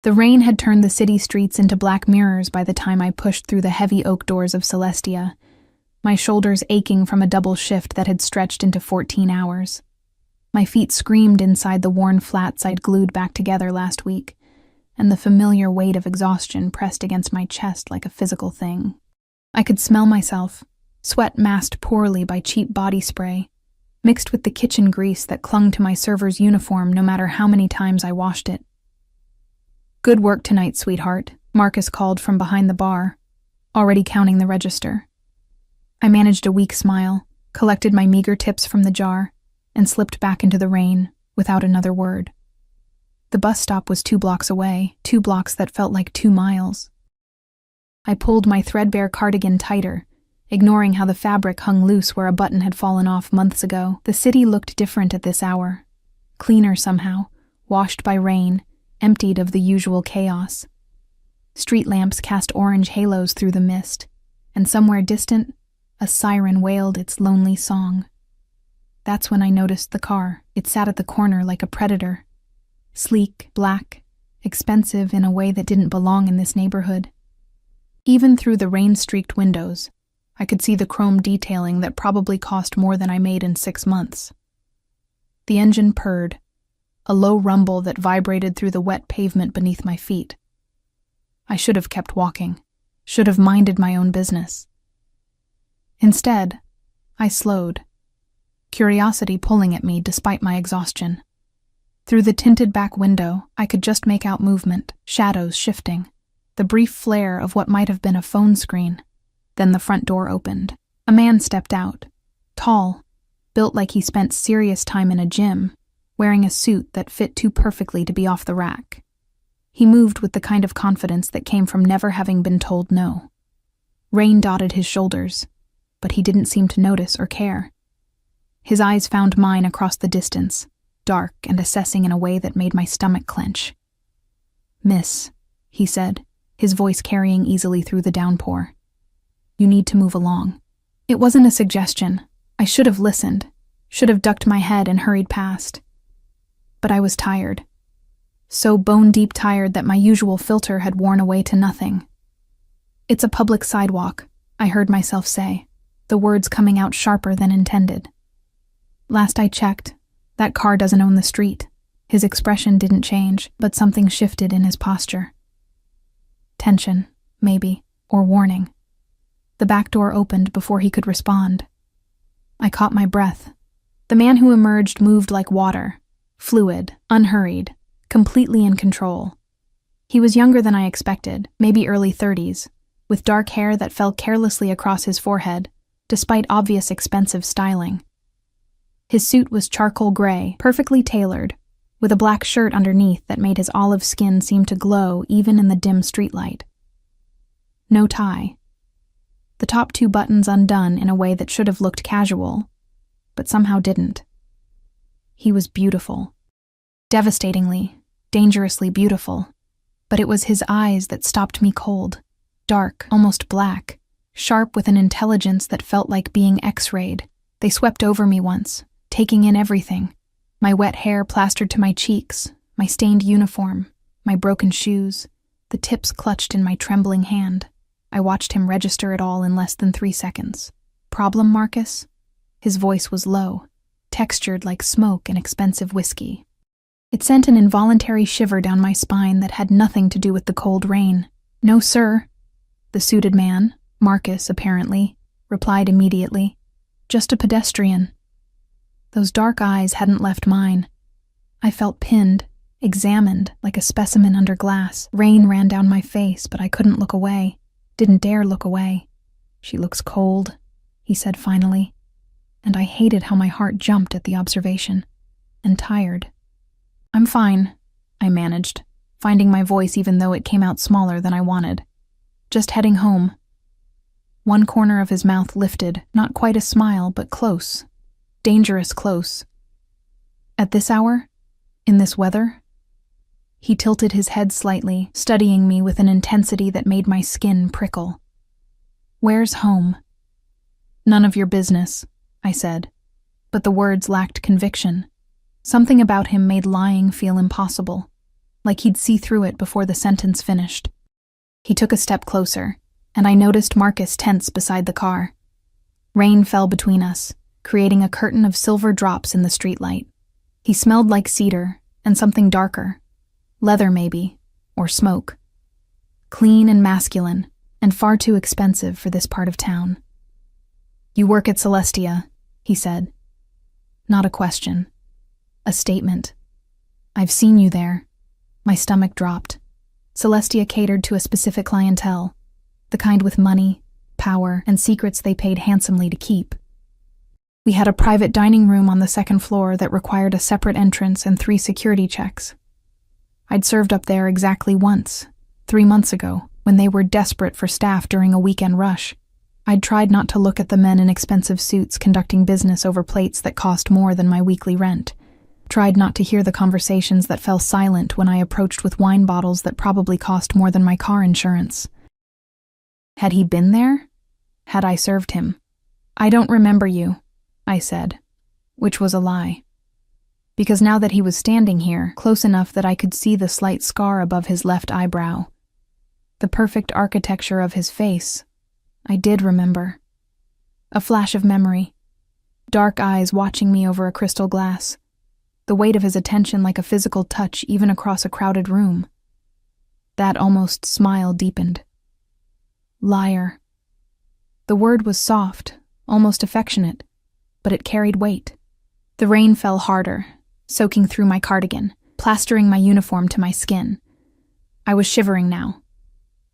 The rain had turned the city streets into black mirrors by the time I pushed through the heavy oak doors of Celestia, my shoulders aching from a double shift that had stretched into 14 hours. My feet screamed inside the worn flats I'd glued back together last week, and the familiar weight of exhaustion pressed against my chest like a physical thing. I could smell myself, sweat masked poorly by cheap body spray, mixed with the kitchen grease that clung to my server's uniform no matter how many times I washed it. "Good work tonight, sweetheart," Marcus called from behind the bar, already counting the register. I managed a weak smile, collected my meager tips from the jar, and slipped back into the rain without another word. The bus stop was 2 blocks away, 2 blocks that felt like 2 miles. I pulled my threadbare cardigan tighter, ignoring how the fabric hung loose where a button had fallen off months ago. The city looked different at this hour, cleaner somehow, washed by rain, emptied of the usual chaos. Street lamps cast orange halos through the mist, and somewhere distant, a siren wailed its lonely song. That's when I noticed the car. It sat at the corner like a predator. Sleek, black, expensive in a way that didn't belong in this neighborhood. Even through the rain-streaked windows, I could see the chrome detailing that probably cost more than I made in 6 months. The engine purred, a low rumble that vibrated through the wet pavement beneath my feet. I should have kept walking, should have minded my own business. Instead, I slowed, curiosity pulling at me despite my exhaustion. Through the tinted back window, I could just make out movement, shadows shifting, the brief flare of what might have been a phone screen. Then the front door opened. A man stepped out, tall, built like he spent serious time in a gym, wearing a suit that fit too perfectly to be off the rack. He moved with the kind of confidence that came from never having been told no. Rain dotted his shoulders, but he didn't seem to notice or care. His eyes found mine across the distance, dark and assessing in a way that made my stomach clench. "Miss," he said, his voice carrying easily through the downpour. "You need to move along." It wasn't a suggestion. I should have listened, should have ducked my head and hurried past. But I was tired. So bone-deep tired that my usual filter had worn away to nothing. "It's a public sidewalk," I heard myself say, the words coming out sharper than intended. Last I checked, that car doesn't own the street. His expression didn't change, but something shifted in his posture. Tension, maybe, or warning. The back door opened before he could respond. I caught my breath. The man who emerged moved like water, fluid, unhurried, completely in control. He was younger than I expected, maybe early 30s, with dark hair that fell carelessly across his forehead, despite obvious expensive styling. His suit was charcoal gray, perfectly tailored, with a black shirt underneath that made his olive skin seem to glow even in the dim streetlight. No tie. The top 2 buttons undone in a way that should have looked casual, but somehow didn't. He was beautiful. Devastatingly, dangerously beautiful. But it was his eyes that stopped me cold, dark, almost black, sharp with an intelligence that felt like being X-rayed. They swept over me once, taking in everything. My wet hair plastered to my cheeks, my stained uniform, my broken shoes, the tips clutched in my trembling hand. I watched him register it all in less than 3 seconds. "Problem, Marcus?" His voice was low, textured like smoke and expensive whiskey. It sent an involuntary shiver down my spine that had nothing to do with the cold rain. "No, sir." The suited man, Marcus apparently, replied immediately. "Just a pedestrian." Those dark eyes hadn't left mine. I felt pinned, examined like a specimen under glass. Rain ran down my face, but I couldn't look away. Didn't dare look away. "She looks cold," he said finally, and I hated how my heart jumped at the observation. And tired. "I'm fine," I managed, finding my voice even though it came out smaller than I wanted. "Just heading home." One corner of his mouth lifted, not quite a smile, but close. Dangerous close. "At this hour? In this weather?" He tilted his head slightly, studying me with an intensity that made my skin prickle. "Where's home?" "None of your business," I said, but the words lacked conviction. Something about him made lying feel impossible. like he'd see through it before the sentence finished. He took a step closer, and I noticed Marcus tense beside the car. Rain fell between us, creating a curtain of silver drops in the streetlight. He smelled like cedar and something darker. Leather, maybe, or smoke. Clean and masculine, and far too expensive for this part of town. "You work at Celestia," he said. Not a question. A statement. "I've seen you there." My stomach dropped. Celestia catered to a specific clientele, the kind with money, power, and secrets they paid handsomely to keep. We had a private dining room on the second floor that required a separate entrance and 3 security checks. I'd served up there exactly once, 3 months ago, when they were desperate for staff during a weekend rush. I'd tried not to look at the men in expensive suits conducting business over plates that cost more than my weekly rent. Tried not to hear the conversations that fell silent when I approached with wine bottles that probably cost more than my car insurance. Had he been there? Had I served him? "I don't remember you," I said, which was a lie. Because now that he was standing here, close enough that I could see the slight scar above his left eyebrow, the perfect architecture of his face, I did remember. A flash of memory. Dark eyes watching me over a crystal glass. The weight of his attention like a physical touch even across a crowded room. That almost smile deepened. Liar. The word was soft, almost affectionate, but it carried weight. The rain fell harder, soaking through my cardigan, plastering my uniform to my skin. I was shivering now.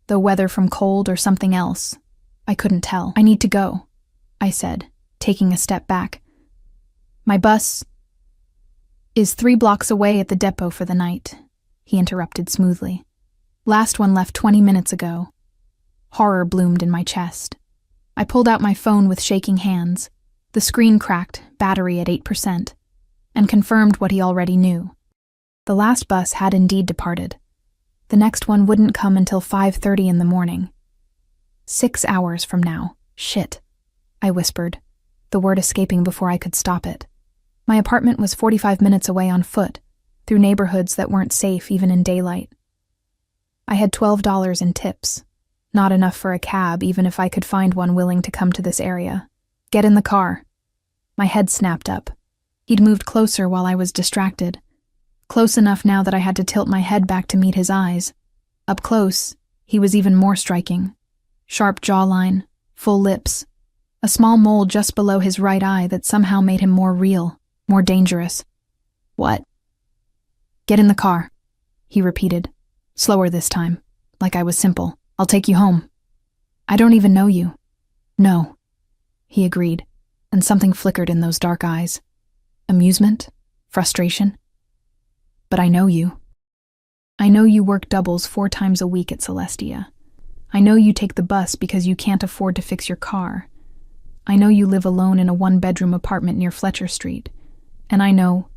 Though whether from cold or something else, I couldn't tell. "I need to go," I said, taking a step back. "My bus is 3 blocks away at the depot for the night," he interrupted smoothly. "Last one left 20 minutes ago." Horror bloomed in my chest. I pulled out my phone with shaking hands. The screen cracked, battery at 8%, and confirmed what he already knew. The last bus had indeed departed. The next one wouldn't come until 5:30 in the morning. 6 hours from now. Shit, I whispered, the word escaping before I could stop it. My apartment was 45 minutes away on foot, through neighborhoods that weren't safe even in daylight. I had $12 in tips. Not enough for a cab, even if I could find one willing to come to this area. "Get in the car." My head snapped up. He'd moved closer while I was distracted. Close enough now that I had to tilt my head back to meet his eyes. Up close, he was even more striking. Sharp jawline, full lips, a small mole just below his right eye that somehow made him more real, more dangerous. "What?" "Get in the car," he repeated, slower this time, like I was simple. "I'll take you home." "I don't even know you." "No," he agreed, and something flickered in those dark eyes. Amusement? Frustration? "But I know you. I know you work doubles 4 times a week at Celestia. I know you take the bus because you can't afford to fix your car. I know you live alone in a 1-bedroom apartment near Fletcher Street. And I know—"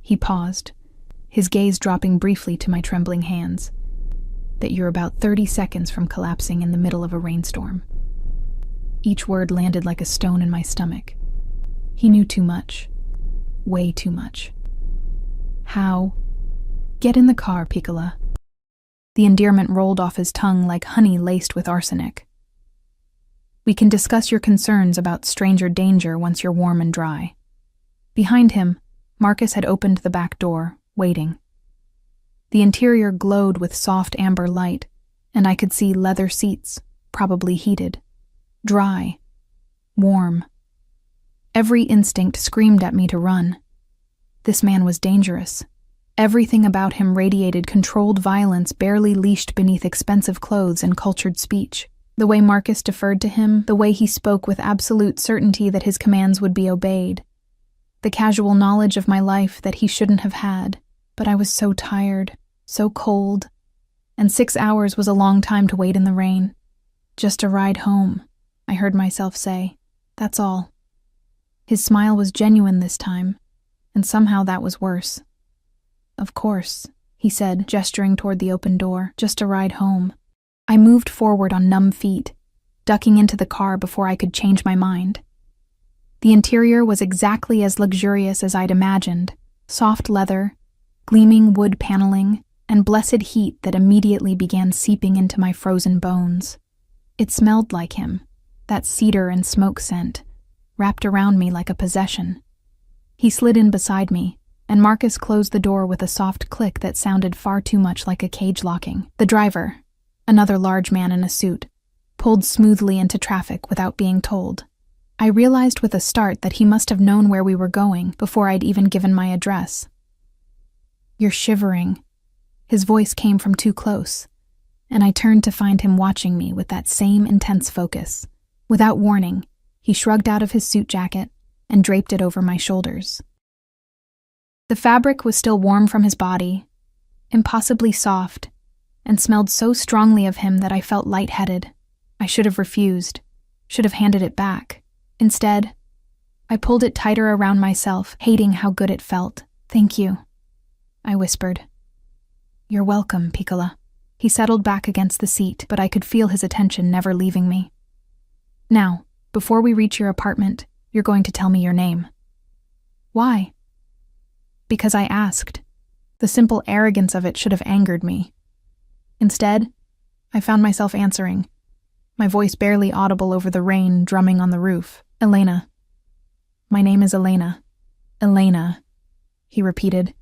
He paused, his gaze dropping briefly to my trembling hands. "That you're about 30 seconds from collapsing in the middle of a rainstorm." Each word landed like a stone in my stomach. He knew too much. Way too much. "How?" "Get in the car, Piccola." The endearment rolled off his tongue like honey laced with arsenic. "We can discuss your concerns about stranger danger once you're warm and dry." Behind him, Marcus had opened the back door, waiting. The interior glowed with soft amber light, and I could see leather seats, probably heated. Dry. Warm. Every instinct screamed at me to run. This man was dangerous. Everything about him radiated controlled violence barely leashed beneath expensive clothes and cultured speech. The way Marcus deferred to him, the way he spoke with absolute certainty that his commands would be obeyed. The casual knowledge of my life that he shouldn't have had. But I was so tired, so cold, and 6 hours was a long time to wait in the rain. "Just a ride home," I heard myself say. "That's all." His smile was genuine this time, and somehow that was worse. "Of course," he said, gesturing toward the open door, "just a ride home." I moved forward on numb feet, ducking into the car before I could change my mind. The interior was exactly as luxurious as I'd imagined. Soft leather, gleaming wood paneling, and blessed heat that immediately began seeping into my frozen bones. It smelled like him, that cedar and smoke scent, wrapped around me like a possession. He slid in beside me, and Marcus closed the door with a soft click that sounded far too much like a cage locking. The driver, another large man in a suit, pulled smoothly into traffic without being told. I realized with a start that he must have known where we were going before I'd even given my address. "You're shivering." His voice came from too close, and I turned to find him watching me with that same intense focus. Without warning, he shrugged out of his suit jacket and draped it over my shoulders. The fabric was still warm from his body, impossibly soft, and smelled so strongly of him that I felt lightheaded. I should have refused, should have handed it back. Instead, I pulled it tighter around myself, hating how good it felt. "Thank you," I whispered. "You're welcome, Piccola." He settled back against the seat, but I could feel his attention never leaving me. "Now, before we reach your apartment, you're going to tell me your name." "Why?" "Because I asked." The simple arrogance of it should have angered me. Instead, I found myself answering, my voice barely audible over the rain drumming on the roof. "Elena. My name is Elena." "Elena," he repeated,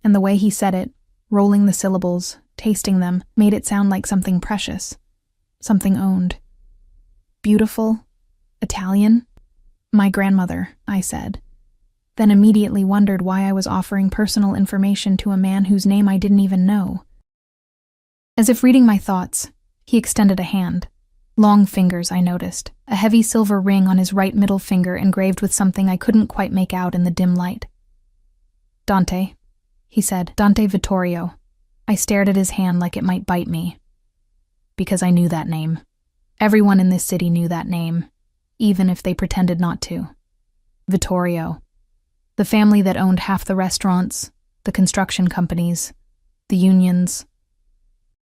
and the way he said it, rolling the syllables, tasting them, made it sound like something precious, something owned. "Beautiful? Italian?" "My grandmother," I said, then immediately wondered why I was offering personal information to a man whose name I didn't even know. As if reading my thoughts, he extended a hand. Long fingers, I noticed, a heavy silver ring on his right middle finger engraved with something I couldn't quite make out in the dim light. "Dante," he said, "Dante Vittorio." I stared at his hand like it might bite me. Because I knew that name. Everyone in this city knew that name, even if they pretended not to. Vittorio. The family that owned half the restaurants, the construction companies, the unions.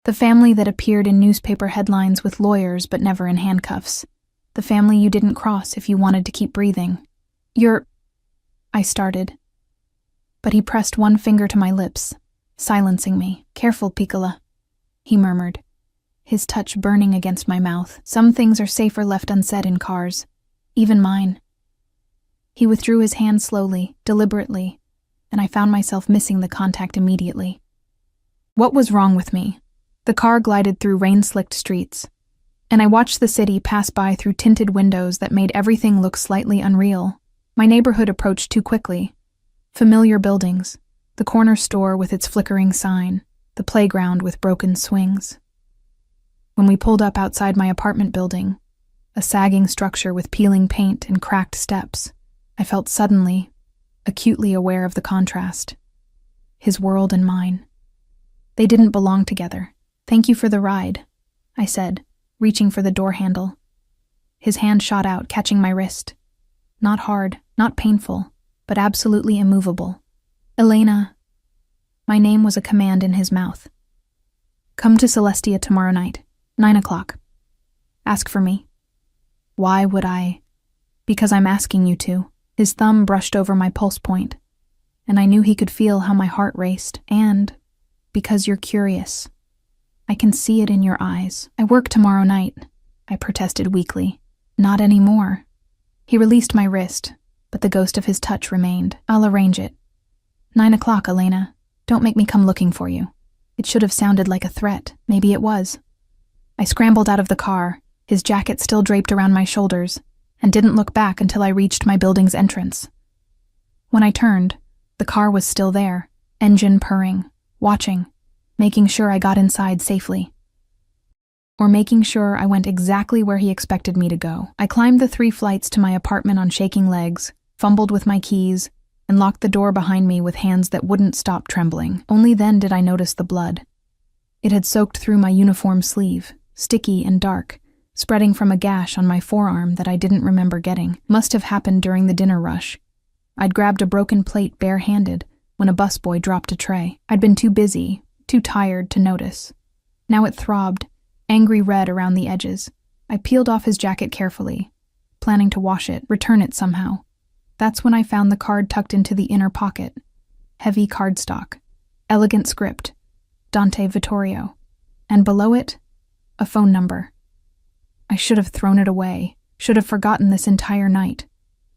The family that appeared in newspaper headlines with lawyers but never in handcuffs. The family you didn't cross if you wanted to keep breathing. I started. But he pressed one finger to my lips, silencing me. "Careful, Piccola," he murmured, his touch burning against my mouth. "Some things are safer left unsaid in cars, even mine." He withdrew his hand slowly, deliberately, and I found myself missing the contact immediately. What was wrong with me? The car glided through rain-slicked streets, and I watched the city pass by through tinted windows that made everything look slightly unreal. My neighborhood approached too quickly. Familiar buildings, the corner store with its flickering sign, the playground with broken swings. When we pulled up outside my apartment building, a sagging structure with peeling paint and cracked steps, I felt suddenly, acutely aware of the contrast. His world and mine. They didn't belong together. "Thank you for the ride," I said, reaching for the door handle. His hand shot out, catching my wrist. Not hard, not painful, but absolutely immovable. "Elena." My name was a command in his mouth. "Come to Celestia tomorrow night, 9 o'clock. Ask for me." "Why would I?" "Because I'm asking you to." His thumb brushed over my pulse point, and I knew he could feel how my heart raced. "And because you're curious. I can see it in your eyes." "I work tomorrow night," I protested weakly. "Not anymore." He released my wrist, but the ghost of his touch remained. "I'll arrange it. 9 o'clock, Elena. Don't make me come looking for you." It should have sounded like a threat. Maybe it was. I scrambled out of the car, his jacket still draped around my shoulders, and didn't look back until I reached my building's entrance. When I turned, the car was still there, engine purring, watching, making sure I got inside safely. Or making sure I went exactly where he expected me to go. I climbed the 3 flights to my apartment on shaking legs, fumbled with my keys, and locked the door behind me with hands that wouldn't stop trembling. Only then did I notice the blood. It had soaked through my uniform sleeve, sticky and dark, spreading from a gash on my forearm that I didn't remember getting. Must have happened during the dinner rush. I'd grabbed a broken plate bare-handed when a busboy dropped a tray. I'd been too busy, too tired to notice. Now it throbbed, angry red around the edges. I peeled off his jacket carefully, planning to wash it, return it somehow. That's when I found the card tucked into the inner pocket. Heavy cardstock, Elegant script, Dante Vittorio, and below it, a phone number. I should have thrown it away, should have forgotten this entire night.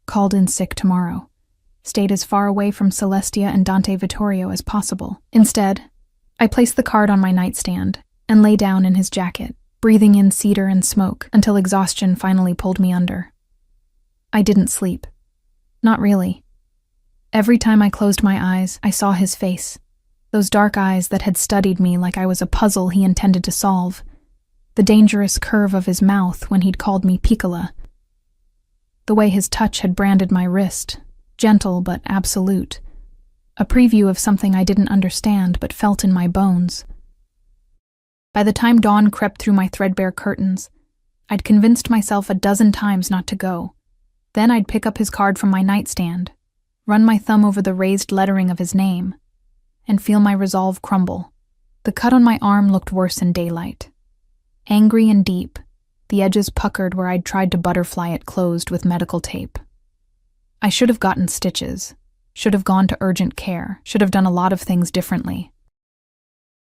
Called in sick tomorrow. Stayed as far away from Celestia and Dante Vittorio as possible. Instead, I placed the card on my nightstand and lay down in his jacket, breathing in cedar and smoke until exhaustion finally pulled me under. I didn't sleep. Not really. Every time I closed my eyes, I saw his face. Those dark eyes that had studied me like I was a puzzle he intended to solve. The dangerous curve of his mouth when he'd called me Piccola. The way his touch had branded my wrist, gentle but absolute. A preview of something I didn't understand but felt in my bones. By the time dawn crept through my threadbare curtains, I'd convinced myself a dozen times not to go. Then I'd pick up his card from my nightstand, run my thumb over the raised lettering of his name, and feel my resolve crumble. The cut on my arm looked worse in daylight. Angry and deep, the edges puckered where I'd tried to butterfly it closed with medical tape. I should have gotten stitches, should have gone to urgent care, should have done a lot of things differently.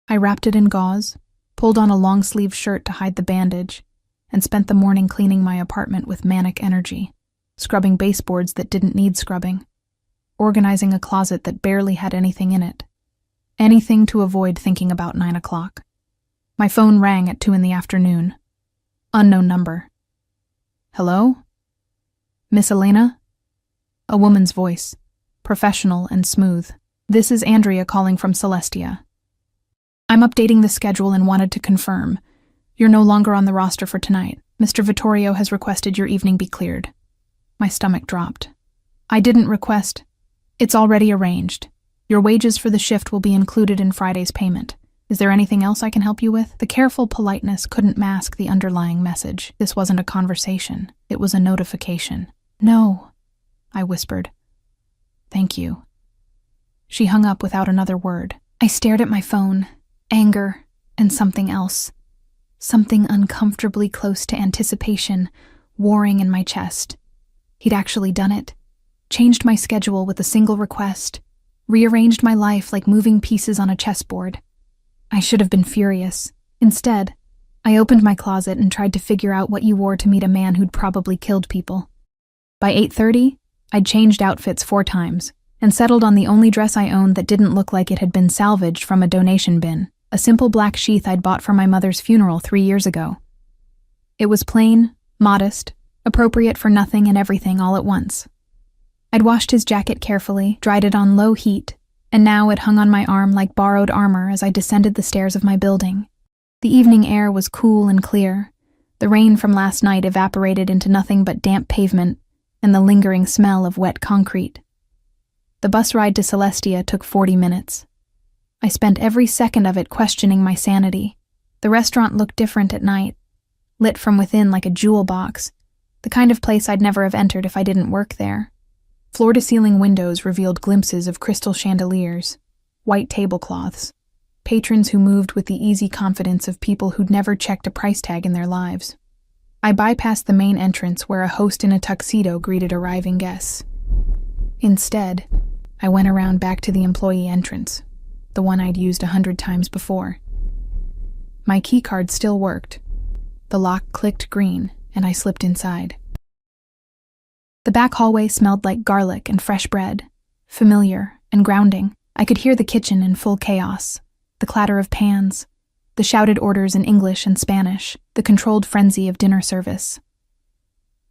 I wrapped it in gauze, pulled on a long-sleeve shirt to hide the bandage, and spent the morning cleaning my apartment with manic energy, scrubbing baseboards that didn't need scrubbing, organizing a closet that barely had anything in it. Anything to avoid thinking about 9 o'clock. My phone rang at 2 p.m. Unknown number. Hello? Miss Elena? A woman's voice, professional and smooth. This is Andrea calling from Celestia. I'm updating the schedule and wanted to confirm. You're no longer on the roster for tonight. Mr. Vittorio has requested your evening be cleared. My stomach dropped. I didn't request. It's already arranged. Your wages for the shift will be included in Friday's payment. Is there anything else I can help you with? The careful politeness couldn't mask the underlying message. This wasn't a conversation. It was a notification. No, I whispered. Thank you. She hung up without another word. I stared at my phone, anger, and something else. Something uncomfortably close to anticipation, warring in my chest. He'd actually done it. Changed my schedule with a single request. Rearranged my life like moving pieces on a chessboard. I should have been furious. Instead, I opened my closet and tried to figure out what you wore to meet a man who'd probably killed people. By 8:30, I'd changed outfits 4 times and settled on the only dress I owned that didn't look like it had been salvaged from a donation bin, a simple black sheath I'd bought for my mother's funeral 3 years ago. It was plain, modest, appropriate for nothing and everything all at once. I'd washed his jacket carefully, dried it on low heat, and now it hung on my arm like borrowed armor as I descended the stairs of my building. The evening air was cool and clear. The rain from last night evaporated into nothing but damp pavement and the lingering smell of wet concrete. The bus ride to Celestia took 40 minutes. I spent every second of it questioning my sanity. The restaurant looked different at night, lit from within like a jewel box, the kind of place I'd never have entered if I didn't work there. Floor-to-ceiling windows revealed glimpses of crystal chandeliers, white tablecloths, patrons who moved with the easy confidence of people who'd never checked a price tag in their lives. I bypassed the main entrance where a host in a tuxedo greeted arriving guests. Instead, I went around back to the employee entrance, the one I'd used 100 times before. My keycard still worked. The lock clicked green, and I slipped inside. The back hallway smelled like garlic and fresh bread, familiar and grounding. I could hear the kitchen in full chaos, the clatter of pans, the shouted orders in English and Spanish, the controlled frenzy of dinner service.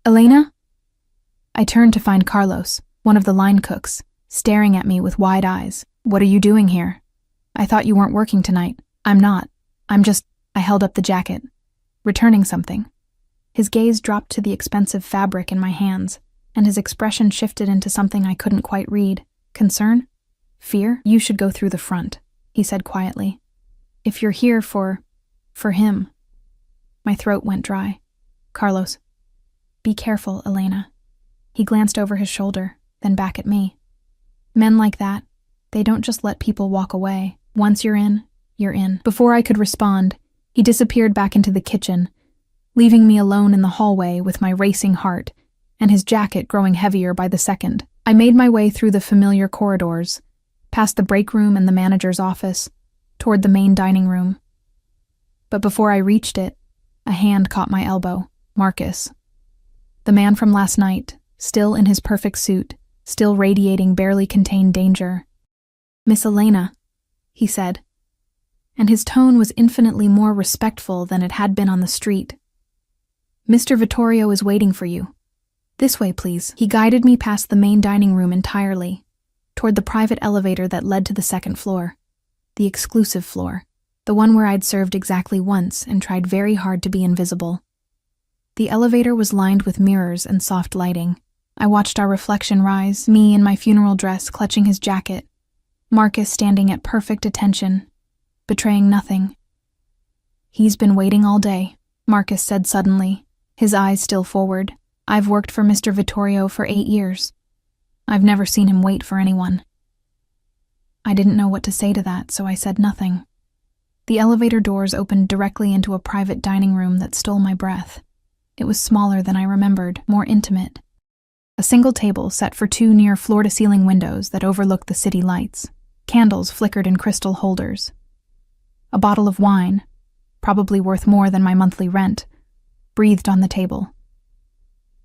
Elena? I turned to find Carlos, one of the line cooks, staring at me with wide eyes. What are you doing here? I thought you weren't working tonight. I'm not. I held up the jacket, returning something. His gaze dropped to the expensive fabric in my hands, and his expression shifted into something I couldn't quite read. Concern? Fear? You should go through the front, he said quietly. If you're here for him. My throat went dry. Carlos. Be careful, Elena. He glanced over his shoulder, then back at me. Men like that, they don't just let people walk away. Once you're in, you're in. Before I could respond, he disappeared back into the kitchen, leaving me alone in the hallway with my racing heart and his jacket growing heavier by the second. I made my way through the familiar corridors, past the break room and the manager's office, toward the main dining room. But before I reached it, a hand caught my elbow. Marcus. The man from last night, still in his perfect suit, still radiating barely contained danger. "Miss Elena," he said, and his tone was infinitely more respectful than it had been on the street. "Mr. Vittorio is waiting for you. This way, please." He guided me past the main dining room entirely, toward the private elevator that led to the second floor, the exclusive floor, the one where I'd served exactly once and tried very hard to be invisible. The elevator was lined with mirrors and soft lighting. I watched our reflection rise, me in my funeral dress clutching his jacket, Marcus standing at perfect attention, betraying nothing. "He's been waiting all day," Marcus said suddenly, his eyes still forward. "I've worked for Mr. Vittorio for 8 years. I've never seen him wait for anyone." I didn't know what to say to that, so I said nothing. The elevator doors opened directly into a private dining room that stole my breath. It was smaller than I remembered, more intimate. A single table set for 2 near floor-to-ceiling windows that overlooked the city lights. Candles flickered in crystal holders. A bottle of wine, probably worth more than my monthly rent, breathed on the table.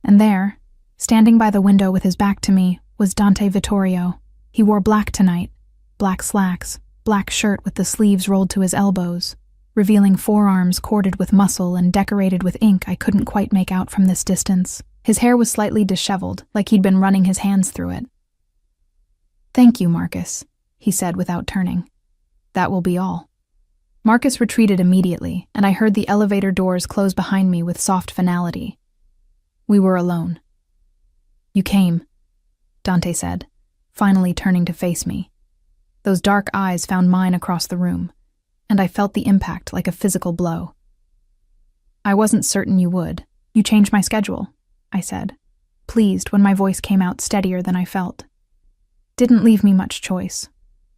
And there, standing by the window with his back to me, was Dante Vittorio. He wore black tonight, black slacks, black shirt with the sleeves rolled to his elbows, revealing forearms corded with muscle and decorated with ink I couldn't quite make out from this distance. His hair was slightly disheveled, like he'd been running his hands through it. "Thank you, Marcus," he said without turning. "That will be all." Marcus retreated immediately, and I heard the elevator doors close behind me with soft finality. We were alone. "You came," Dante said, finally turning to face me. Those dark eyes found mine across the room, and I felt the impact like a physical blow. "I wasn't certain you would. You changed my schedule," I said, pleased when my voice came out steadier than I felt. "Didn't leave me much choice.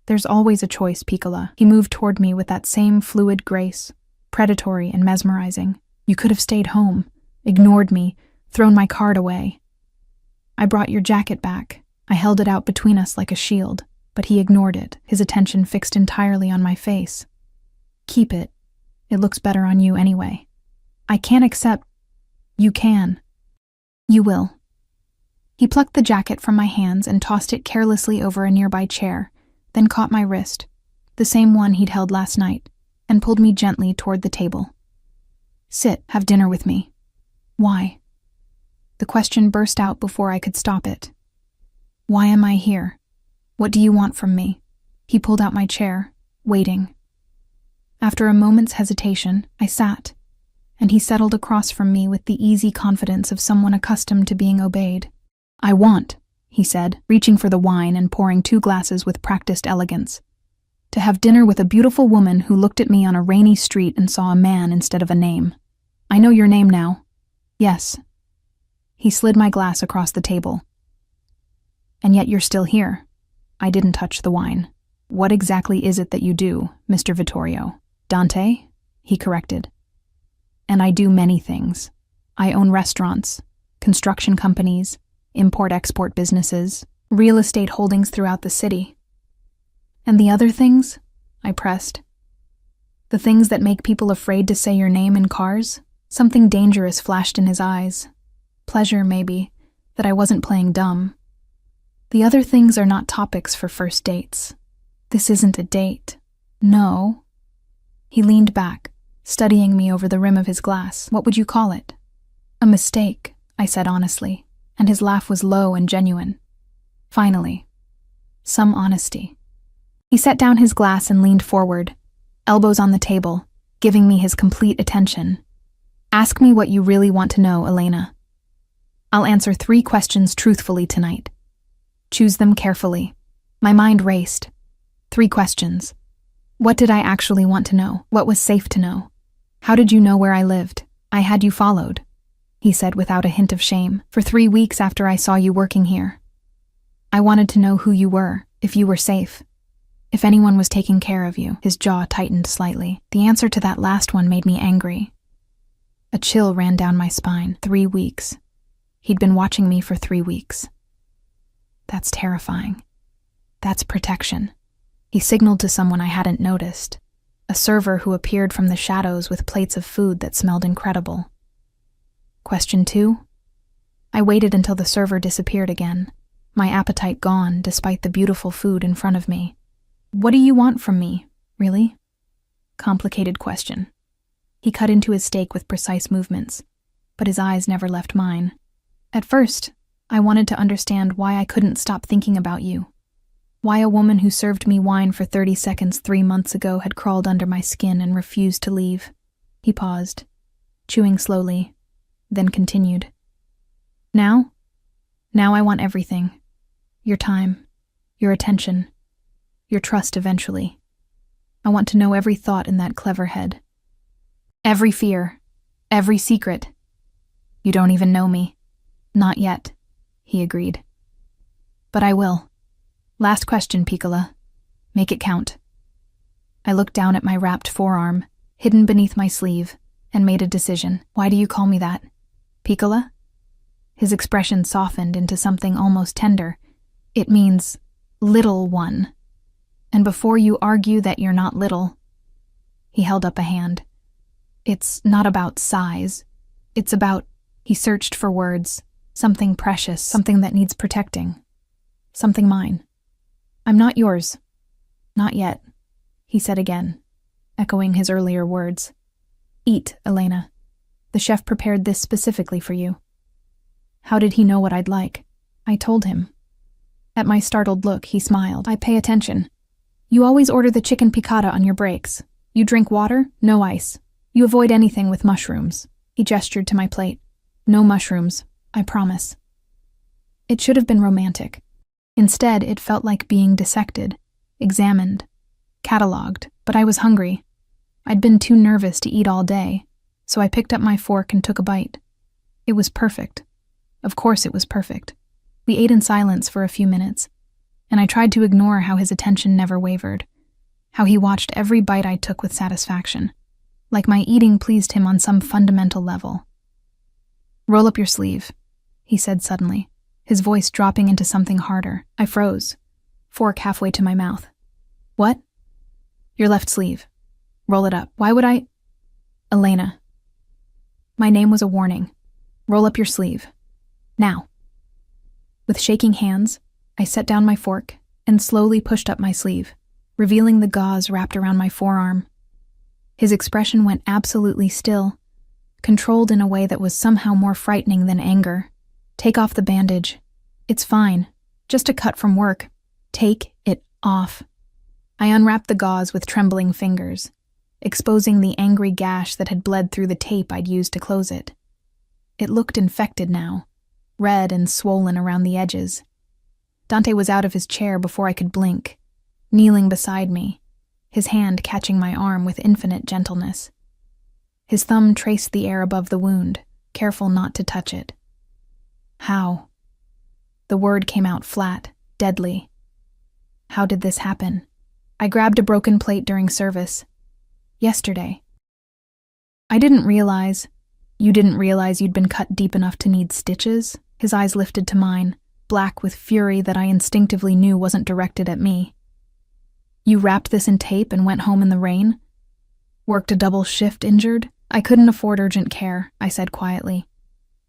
There's always a choice, Piccola." He moved toward me with that same fluid grace, predatory and mesmerizing. "You could have stayed home, ignored me, thrown my card away. I brought your jacket back. I held it out between us like a shield, but he ignored it, his attention fixed entirely on my face. Keep it. It looks better on you anyway. I can't accept. You can. You will." He plucked the jacket from my hands and tossed it carelessly over a nearby chair, then caught my wrist, the same one he'd held last night, and pulled me gently toward the table. "Sit, have dinner with me." "Why?" The question burst out before I could stop it. "Why am I here? What do you want from me?" He pulled out my chair, waiting. After a moment's hesitation, I sat, and he settled across from me with the easy confidence of someone accustomed to being obeyed. "I want," he said, reaching for the wine and pouring 2 glasses with practiced elegance, "to have dinner with a beautiful woman who looked at me on a rainy street and saw a man instead of a name. I know your name now." "Yes." He slid my glass across the table. "And yet you're still here." I didn't touch the wine. "What exactly is it that you do, Mr. Vittorio?" "Dante," he corrected. "And I do many things. I own restaurants, construction companies, import-export businesses, real estate holdings throughout the city." "And the other things?" I pressed. "The things that make people afraid to say your name in cars?" Something dangerous flashed in his eyes. Pleasure, maybe, that I wasn't playing dumb. "The other things are not topics for first dates. This isn't a date. No." He leaned back, studying me over the rim of his glass. "What would you call it?" "A mistake," I said honestly, and his laugh was low and genuine. Finally, some honesty. He set down his glass and leaned forward, elbows on the table, giving me his complete attention. "Ask me what you really want to know, Elena. I'll answer 3 questions truthfully tonight. Choose them carefully." My mind raced. 3 questions. What did I actually want to know? What was safe to know? How did you know where I lived? "I had you followed," he said without a hint of shame, "for 3 weeks after I saw you working here. I wanted to know who you were, if you were safe, if anyone was taking care of you." His jaw tightened slightly. The answer to that last one made me angry. A chill ran down my spine. 3 weeks. He'd been watching me for 3 weeks. That's terrifying. That's protection. He signaled to someone I hadn't noticed, a server who appeared from the shadows with plates of food that smelled incredible. Question 2? I waited until the server disappeared again, my appetite gone despite the beautiful food in front of me. What do you want from me, really? Complicated question. He cut into his steak with precise movements, but his eyes never left mine. At first, I wanted to understand why I couldn't stop thinking about you. Why a woman who served me wine for 30 seconds 3 months ago had crawled under my skin and refused to leave. He paused, chewing slowly, then continued. Now I want everything. Your time, your attention, your trust eventually. I want to know every thought in that clever head. Every fear, every secret. You don't even know me. Not yet, he agreed. But I will. Last question, Piccola. Make it count. I looked down at my wrapped forearm, hidden beneath my sleeve, and made a decision. Why do you call me that? Piccola? His expression softened into something almost tender. It means little one. And before you argue that you're not little, he held up a hand. It's not about size. It's about, he searched for words, something precious, something that needs protecting. Something mine. I'm not yours. Not yet, he said again, echoing his earlier words. Eat, Elena. The chef prepared this specifically for you. How did he know what I'd like? I told him. At my startled look, he smiled. I pay attention. You always order the chicken piccata on your breaks. You drink water, no ice. You avoid anything with mushrooms. He gestured to my plate. No mushrooms, I promise. It should have been romantic. Instead, it felt like being dissected, examined, catalogued, but I was hungry. I'd been too nervous to eat all day, so I picked up my fork and took a bite. It was perfect. Of course it was perfect. We ate in silence for a few minutes, and I tried to ignore how his attention never wavered, how he watched every bite I took with satisfaction, like my eating pleased him on some fundamental level. Roll up your sleeve, he said suddenly, his voice dropping into something harder. I froze, fork halfway to my mouth. What? Your left sleeve. Roll it up. Why would I? Elena. My name was a warning. Roll up your sleeve. Now. With shaking hands, I set down my fork and slowly pushed up my sleeve, revealing the gauze wrapped around my forearm. His expression went absolutely still, controlled in a way that was somehow more frightening than anger. Take off the bandage. It's fine. Just a cut from work. Take it off. I unwrapped the gauze with trembling fingers, exposing the angry gash that had bled through the tape I'd used to close it. It looked infected now, red and swollen around the edges. Dante was out of his chair before I could blink, kneeling beside me, his hand catching my arm with infinite gentleness. His thumb traced the air above the wound, careful not to touch it. How? The word came out flat, deadly. How did this happen? I grabbed a broken plate during service. Yesterday. I didn't realize. You didn't realize you'd been cut deep enough to need stitches? His eyes lifted to mine, black with fury that I instinctively knew wasn't directed at me. You wrapped this in tape and went home in the rain? Worked a double shift injured? I couldn't afford urgent care, I said quietly.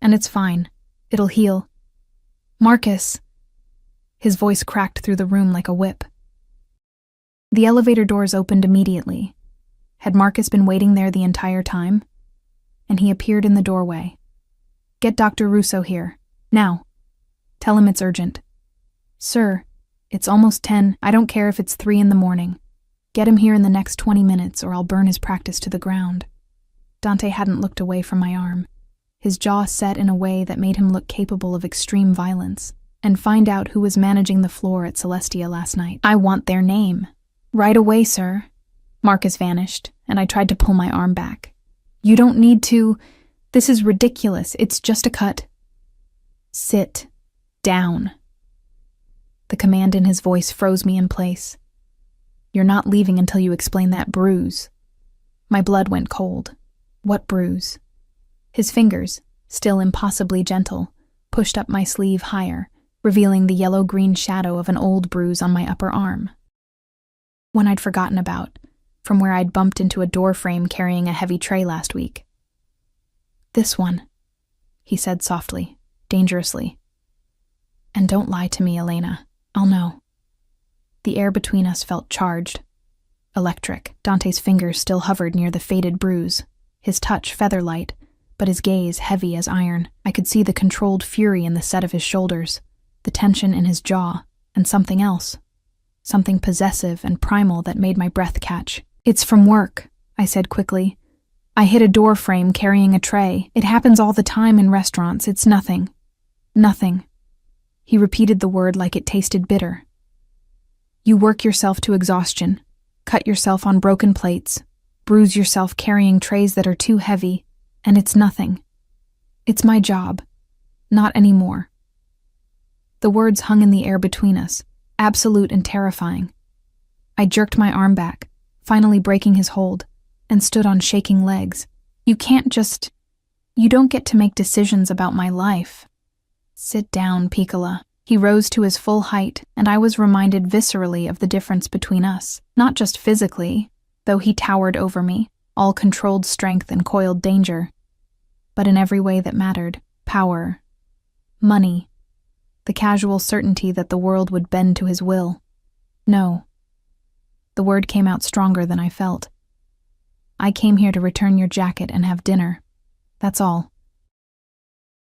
And it's fine. It'll heal. Marcus. His voice cracked through the room like a whip. The elevator doors opened immediately. Had Marcus been waiting there the entire time? And he appeared in the doorway. Get Dr. Russo here. Now. Tell him it's urgent. Sir, it's almost 10. I don't care if it's 3 in the morning. Get him here in the next 20 minutes or I'll burn his practice to the ground. Dante hadn't looked away from my arm, his jaw set in a way that made him look capable of extreme violence, and find out who was managing the floor at Celestia last night. I want their name. Right away, sir. Marcus vanished, and I tried to pull my arm back. You don't need to. This is ridiculous. It's just a cut. Sit down. The command in his voice froze me in place. You're not leaving until you explain that bruise. My blood went cold. What bruise? His fingers, still impossibly gentle, pushed up my sleeve higher, revealing the yellow-green shadow of an old bruise on my upper arm. One I'd forgotten about, from where I'd bumped into a door frame carrying a heavy tray last week. "This one," he said softly, dangerously. "And don't lie to me, Elena. I'll know." The air between us felt charged, electric. Dante's fingers still hovered near the faded bruise, his touch feather-light, but his gaze heavy as iron. I could see the controlled fury in the set of his shoulders, the tension in his jaw, and something else. Something possessive and primal that made my breath catch. "It's from work," I said quickly. "I hit a door frame carrying a tray. It happens all the time in restaurants. It's nothing. Nothing." He repeated the word like it tasted bitter. "You work yourself to exhaustion, cut yourself on broken plates, bruise yourself carrying trays that are too heavy, and it's nothing. It's my job. Not anymore." The words hung in the air between us, absolute and terrifying. I jerked my arm back, finally breaking his hold, and stood on shaking legs. You don't get to make decisions about my life." "Sit down, Piccola." He rose to his full height, and I was reminded viscerally of the difference between us, not just physically, though he towered over me, all controlled strength and coiled danger, but in every way that mattered: power, money, the casual certainty that the world would bend to his will. "No." The word came out stronger than I felt. "I came here to return your jacket and have dinner. That's all.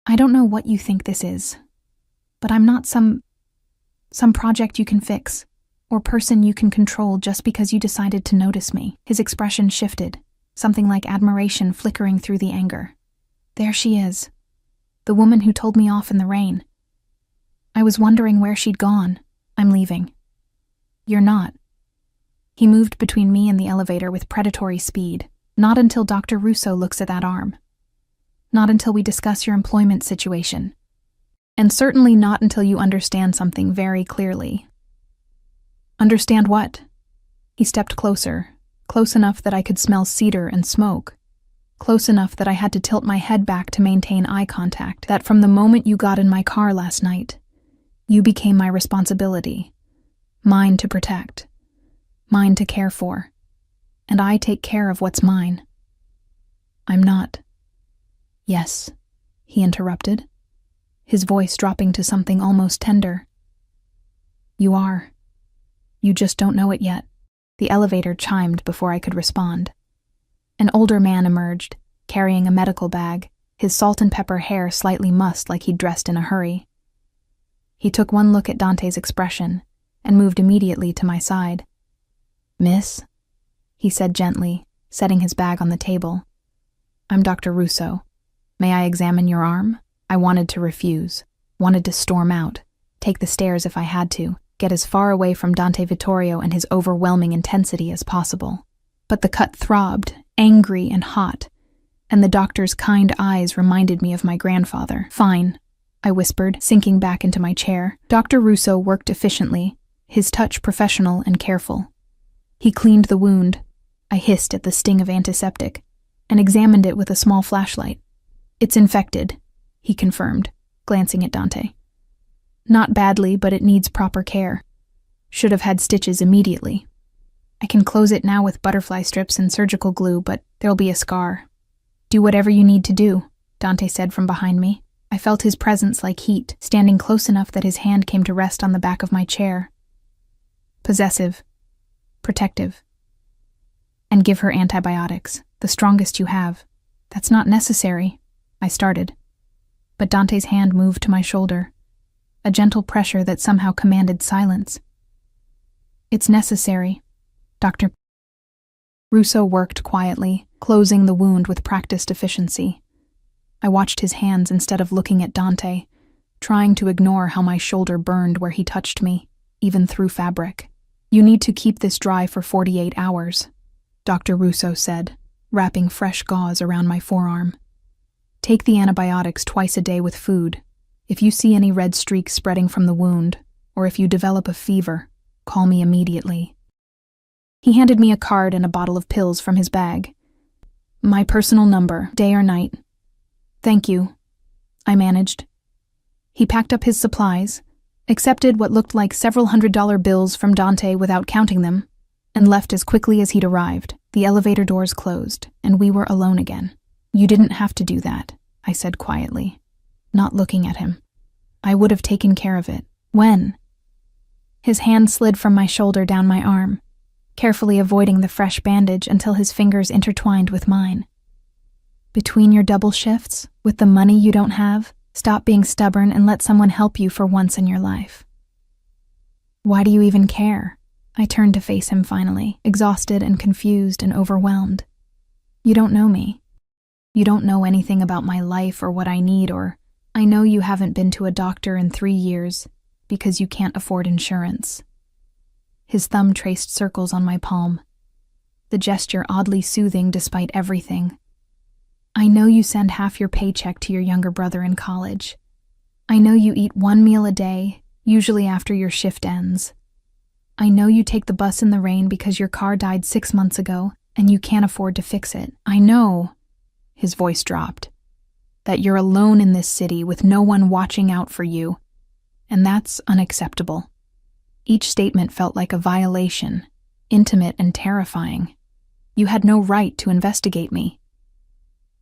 I don't know what you think this is, but I'm not some project you can fix, or person you can control just because you decided to notice me." His expression shifted, something like admiration flickering through the anger. "There she is, the woman who told me off in the rain. I was wondering where she'd gone. I'm leaving." "You're not." He moved between me and the elevator with predatory speed. "Not until Dr. Russo looks at that arm. Not until we discuss your employment situation. And certainly not until you understand something very clearly." "Understand what?" He stepped closer, close enough that I could smell cedar and smoke, close enough that I had to tilt my head back to maintain eye contact. "That from the moment you got in my car last night, you became my responsibility, mine to protect, mine to care for, and I take care of what's mine." "I'm not." "Yes," he interrupted, his voice dropping to something almost tender. "You are. You just don't know it yet." The elevator chimed before I could respond. An older man emerged, carrying a medical bag, his salt and pepper hair slightly mussed like he'd dressed in a hurry. He took one look at Dante's expression and moved immediately to my side. "Miss," he said gently, setting his bag on the table. "I'm Dr. Russo. May I examine your arm?" I wanted to refuse, wanted to storm out, take the stairs if I had to, get as far away from Dante Vittorio and his overwhelming intensity as possible. But the cut throbbed, angry and hot, and the doctor's kind eyes reminded me of my grandfather. "Fine," I whispered, sinking back into my chair. Dr. Russo worked efficiently, his touch professional and careful. He cleaned the wound. I hissed at the sting of antiseptic, and examined it with a small flashlight. "It's infected," he confirmed, glancing at Dante. "Not badly, but it needs proper care. Should have had stitches immediately. I can close it now with butterfly strips and surgical glue, but there'll be a scar." "Do whatever you need to do," Dante said from behind me. I felt his presence like heat, standing close enough that his hand came to rest on the back of my chair. "Possessive. Protective. And give her antibiotics, the strongest you have." "That's not necessary," I started. But Dante's hand moved to my shoulder, a gentle pressure that somehow commanded silence. "It's necessary, Dr. Russo worked quietly, closing the wound with practiced efficiency. I watched his hands instead of looking at Dante, trying to ignore how my shoulder burned where he touched me, even through fabric. "You need to keep this dry for 48 hours, Dr. Russo said, wrapping fresh gauze around my forearm. "Take the antibiotics twice a day with food. If you see any red streaks spreading from the wound, or if you develop a fever, call me immediately." He handed me a card and a bottle of pills from his bag. "My personal number, day or night." "Thank you," I managed. He packed up his supplies, accepted what looked like several $100 bills from Dante without counting them, and left as quickly as he'd arrived. The elevator doors closed, and we were alone again. "You didn't have to do that," I said quietly, not looking at him. "I would have taken care of it." "When?" His hand slid from my shoulder down my arm, carefully avoiding the fresh bandage until his fingers intertwined with mine. "Between your double shifts, with the money you don't have, stop being stubborn and let someone help you for once in your life." "Why do you even care?" I turned to face him finally, exhausted and confused and overwhelmed. "You don't know me. You don't know anything about my life or what I need, or I know you haven't been to a doctor in 3 years because you can't afford insurance." His thumb traced circles on my palm, the gesture oddly soothing despite everything. "I know you send half your paycheck to your younger brother in college. I know you eat 1 meal a day, usually after your shift ends. I know you take the bus in the rain because your car died 6 months ago and you can't afford to fix it. I know," his voice dropped, "that you're alone in this city with no one watching out for you, and that's unacceptable." Each statement felt like a violation, intimate and terrifying. "You had no right to investigate me."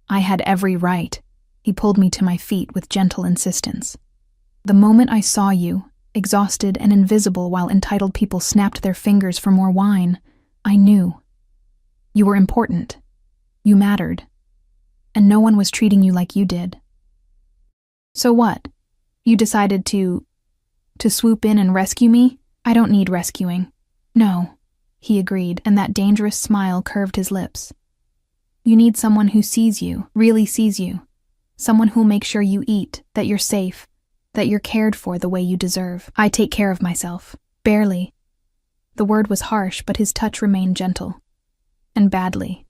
"I had every right." He pulled me to my feet with gentle insistence. "The moment I saw you, exhausted and invisible while entitled people snapped their fingers for more wine, I knew. You were important. You mattered. And no one was treating you like you did. So what? You decided to swoop in and rescue me? I don't need rescuing." "No," he agreed, and that dangerous smile curved his lips. "You need someone who sees you, really sees you. Someone who'll make sure you eat, that you're safe, that you're cared for the way you deserve. I take care of myself. Barely." The word was harsh, but his touch remained gentle. "And badly.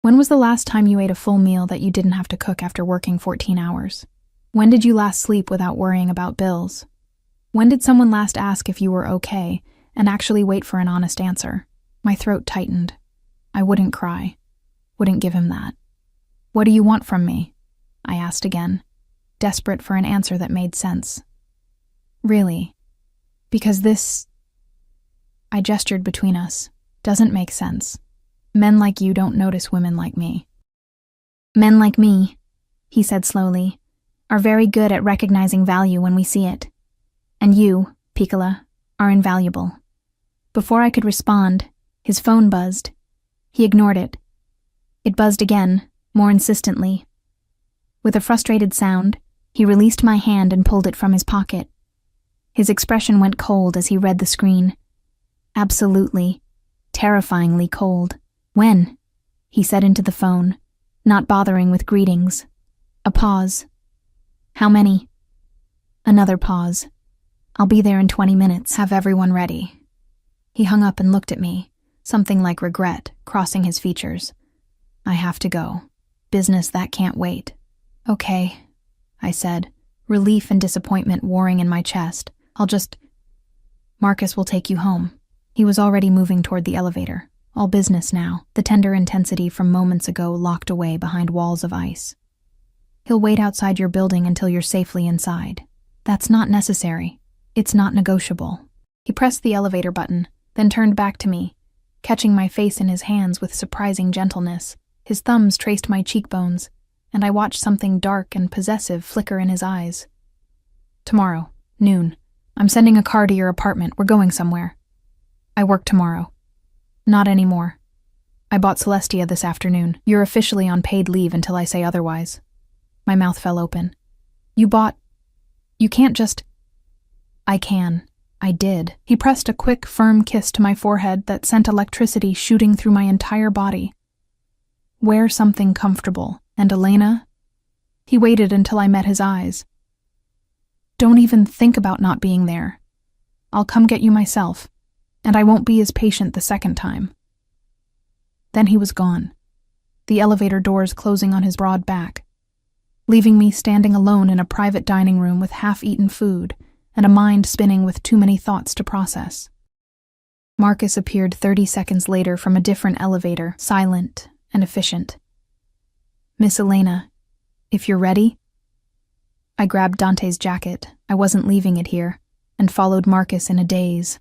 When was the last time you ate a full meal that you didn't have to cook after working 14 hours? When did you last sleep without worrying about bills? When did someone last ask if you were okay and actually wait for an honest answer?" My throat tightened. I wouldn't cry. Wouldn't give him that. "What do you want from me?" I asked again, desperate for an answer that made sense. "Really? Because this," I gestured between us, "doesn't make sense. Men like you don't notice women like me." "Men like me," he said slowly, "are very good at recognizing value when we see it. And you, Piccola, are invaluable." Before I could respond, his phone buzzed. He ignored it. It buzzed again, more insistently. With a frustrated sound, he released my hand and pulled it from his pocket. His expression went cold as he read the screen. Absolutely, terrifyingly cold. "When?" he said into the phone, not bothering with greetings. A pause. "How many?" Another pause. "I'll be there in 20 minutes. Have everyone ready." He hung up and looked at me, something like regret crossing his features. "I have to go. Business that can't wait." "Okay," I said, relief and disappointment warring in my chest. Marcus will take you home." He was already moving toward the elevator. All business now, the tender intensity from moments ago locked away behind walls of ice. "He'll wait outside your building until you're safely inside." "That's not necessary. It's not negotiable." He pressed the elevator button, then turned back to me, catching my face in his hands with surprising gentleness. His thumbs traced my cheekbones, and I watched something dark and possessive flicker in his eyes. "Tomorrow, noon. I'm sending a car to your apartment. We're going somewhere." "I work tomorrow." "Not anymore. I bought Celestia this afternoon. You're officially on paid leave until I say otherwise." My mouth fell open. You can't just..." "I can. I did." He pressed a quick, firm kiss to my forehead that sent electricity shooting through my entire body. "Wear something comfortable. And Elena?" He waited until I met his eyes. "Don't even think about not being there. I'll come get you myself, and I won't be as patient the second time." Then he was gone, the elevator doors closing on his broad back, leaving me standing alone in a private dining room with half-eaten food and a mind spinning with too many thoughts to process. Marcus appeared 30 seconds later from a different elevator, silent and efficient. "Miss Elena, if you're ready." I grabbed Dante's jacket, I wasn't leaving it here, and followed Marcus in a daze.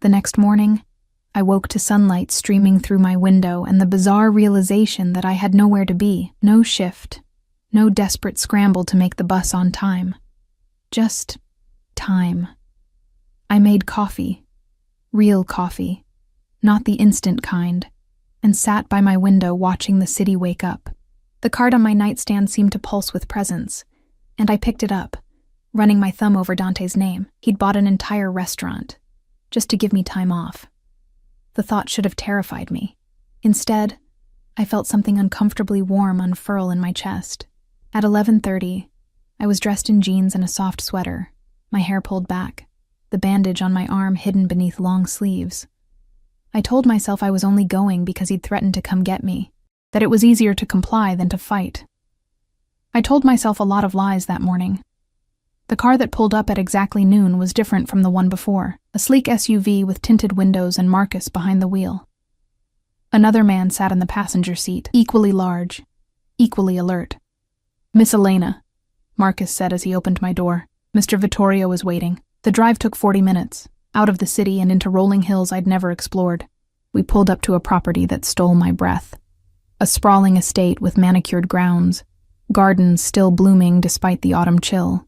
The next morning, I woke to sunlight streaming through my window and the bizarre realization that I had nowhere to be. No shift, no desperate scramble to make the bus on time. Just time. I made coffee. Real coffee. Not the instant kind. And sat by my window watching the city wake up. The card on my nightstand seemed to pulse with presence, and I picked it up, running my thumb over Dante's name. He'd bought an entire restaurant, just to give me time off. The thought should have terrified me. Instead, I felt something uncomfortably warm unfurl in my chest. At 11:30, I was dressed in jeans and a soft sweater, my hair pulled back, the bandage on my arm hidden beneath long sleeves. I told myself I was only going because he'd threatened to come get me, that it was easier to comply than to fight. I told myself a lot of lies that morning. The car that pulled up at exactly noon was different from the one before, a sleek SUV with tinted windows and Marcus behind the wheel. Another man sat in the passenger seat, equally large, equally alert. "Miss Elena," Marcus said as he opened my door. "Mr. Vittorio was waiting." The drive took 40 minutes, out of the city and into rolling hills I'd never explored. We pulled up to a property that stole my breath. A sprawling estate with manicured grounds, gardens still blooming despite the autumn chill,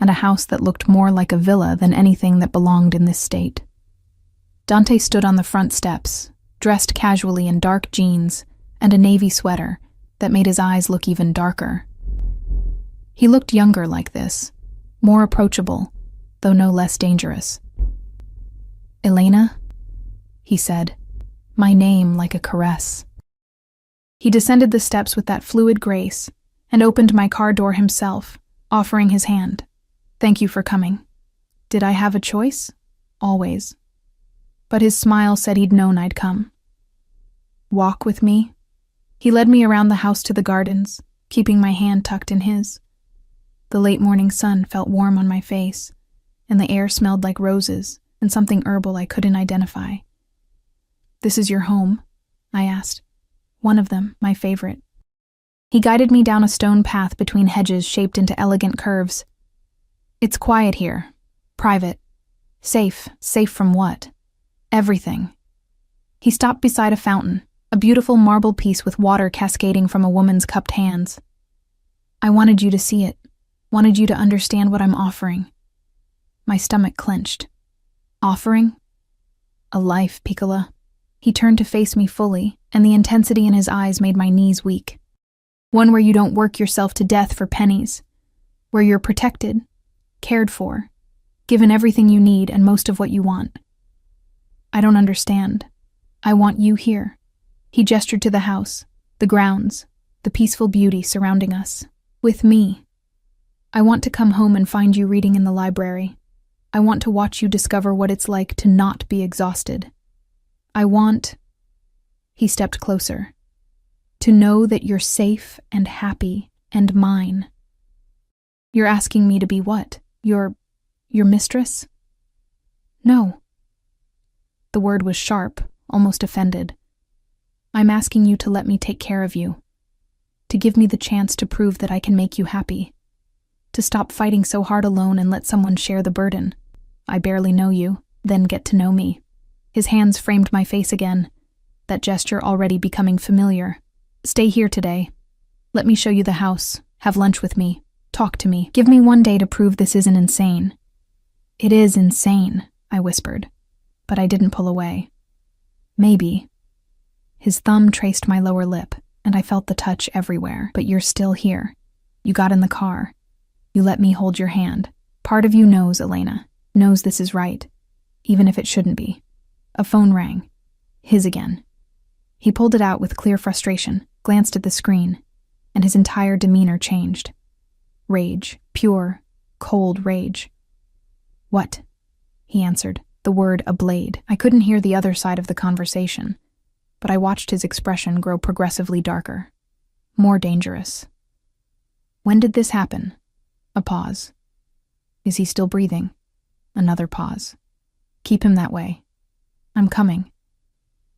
and a house that looked more like a villa than anything that belonged in this state. Dante stood on the front steps, dressed casually in dark jeans and a navy sweater that made his eyes look even darker. He looked younger like this, more approachable, though no less dangerous. "Elena?" he said, my name like a caress. He descended the steps with that fluid grace and opened my car door himself, offering his hand. "Thank you for coming." Did I have a choice? Always. But his smile said he'd known I'd come. "Walk with me?" He led me around the house to the gardens, keeping my hand tucked in his. The late morning sun felt warm on my face, and the air smelled like roses and something herbal I couldn't identify. "This is your home?" I asked. "One of them, my favorite." He guided me down a stone path between hedges shaped into elegant curves. "It's quiet here. Private. Safe. Safe from what? Everything." He stopped beside a fountain, a beautiful marble piece with water cascading from a woman's cupped hands. "I wanted you to see it. Wanted you to understand what I'm offering." My stomach clenched. "Offering?" "A life, Piccola." He turned to face me fully, and the intensity in his eyes made my knees weak. "One where you don't work yourself to death for pennies. Where you're protected, cared for, given everything you need and most of what you want." "I don't understand. I want you here." He gestured to the house, the grounds, the peaceful beauty surrounding us. "With me. I want to come home and find you reading in the library. I want to watch you discover what it's like to not be exhausted. I want," he stepped closer, "to know that you're safe and happy and mine." "You're asking me to be what? Your mistress?" "No." The word was sharp, almost offended. "I'm asking you to let me take care of you. To give me the chance to prove that I can make you happy. To stop fighting so hard alone and let someone share the burden. I barely know you, then get to know me." His hands framed my face again, that gesture already becoming familiar. "Stay here today. Let me show you the house. Have lunch with me. Talk to me. Give me one day to prove this isn't insane." "It is insane," I whispered, but I didn't pull away. "Maybe." His thumb traced my lower lip, and I felt the touch everywhere. "But you're still here. You got in the car. You let me hold your hand. Part of you knows, Elena, knows this is right, even if it shouldn't be." A phone rang. His again. He pulled it out with clear frustration, glanced at the screen, and his entire demeanor changed. Rage. Pure, cold rage. "What?" he answered, the word ablade. I couldn't hear the other side of the conversation, but I watched his expression grow progressively darker, more dangerous. "When did this happen?" A pause. "Is he still breathing?" Another pause. "Keep him that way. I'm coming."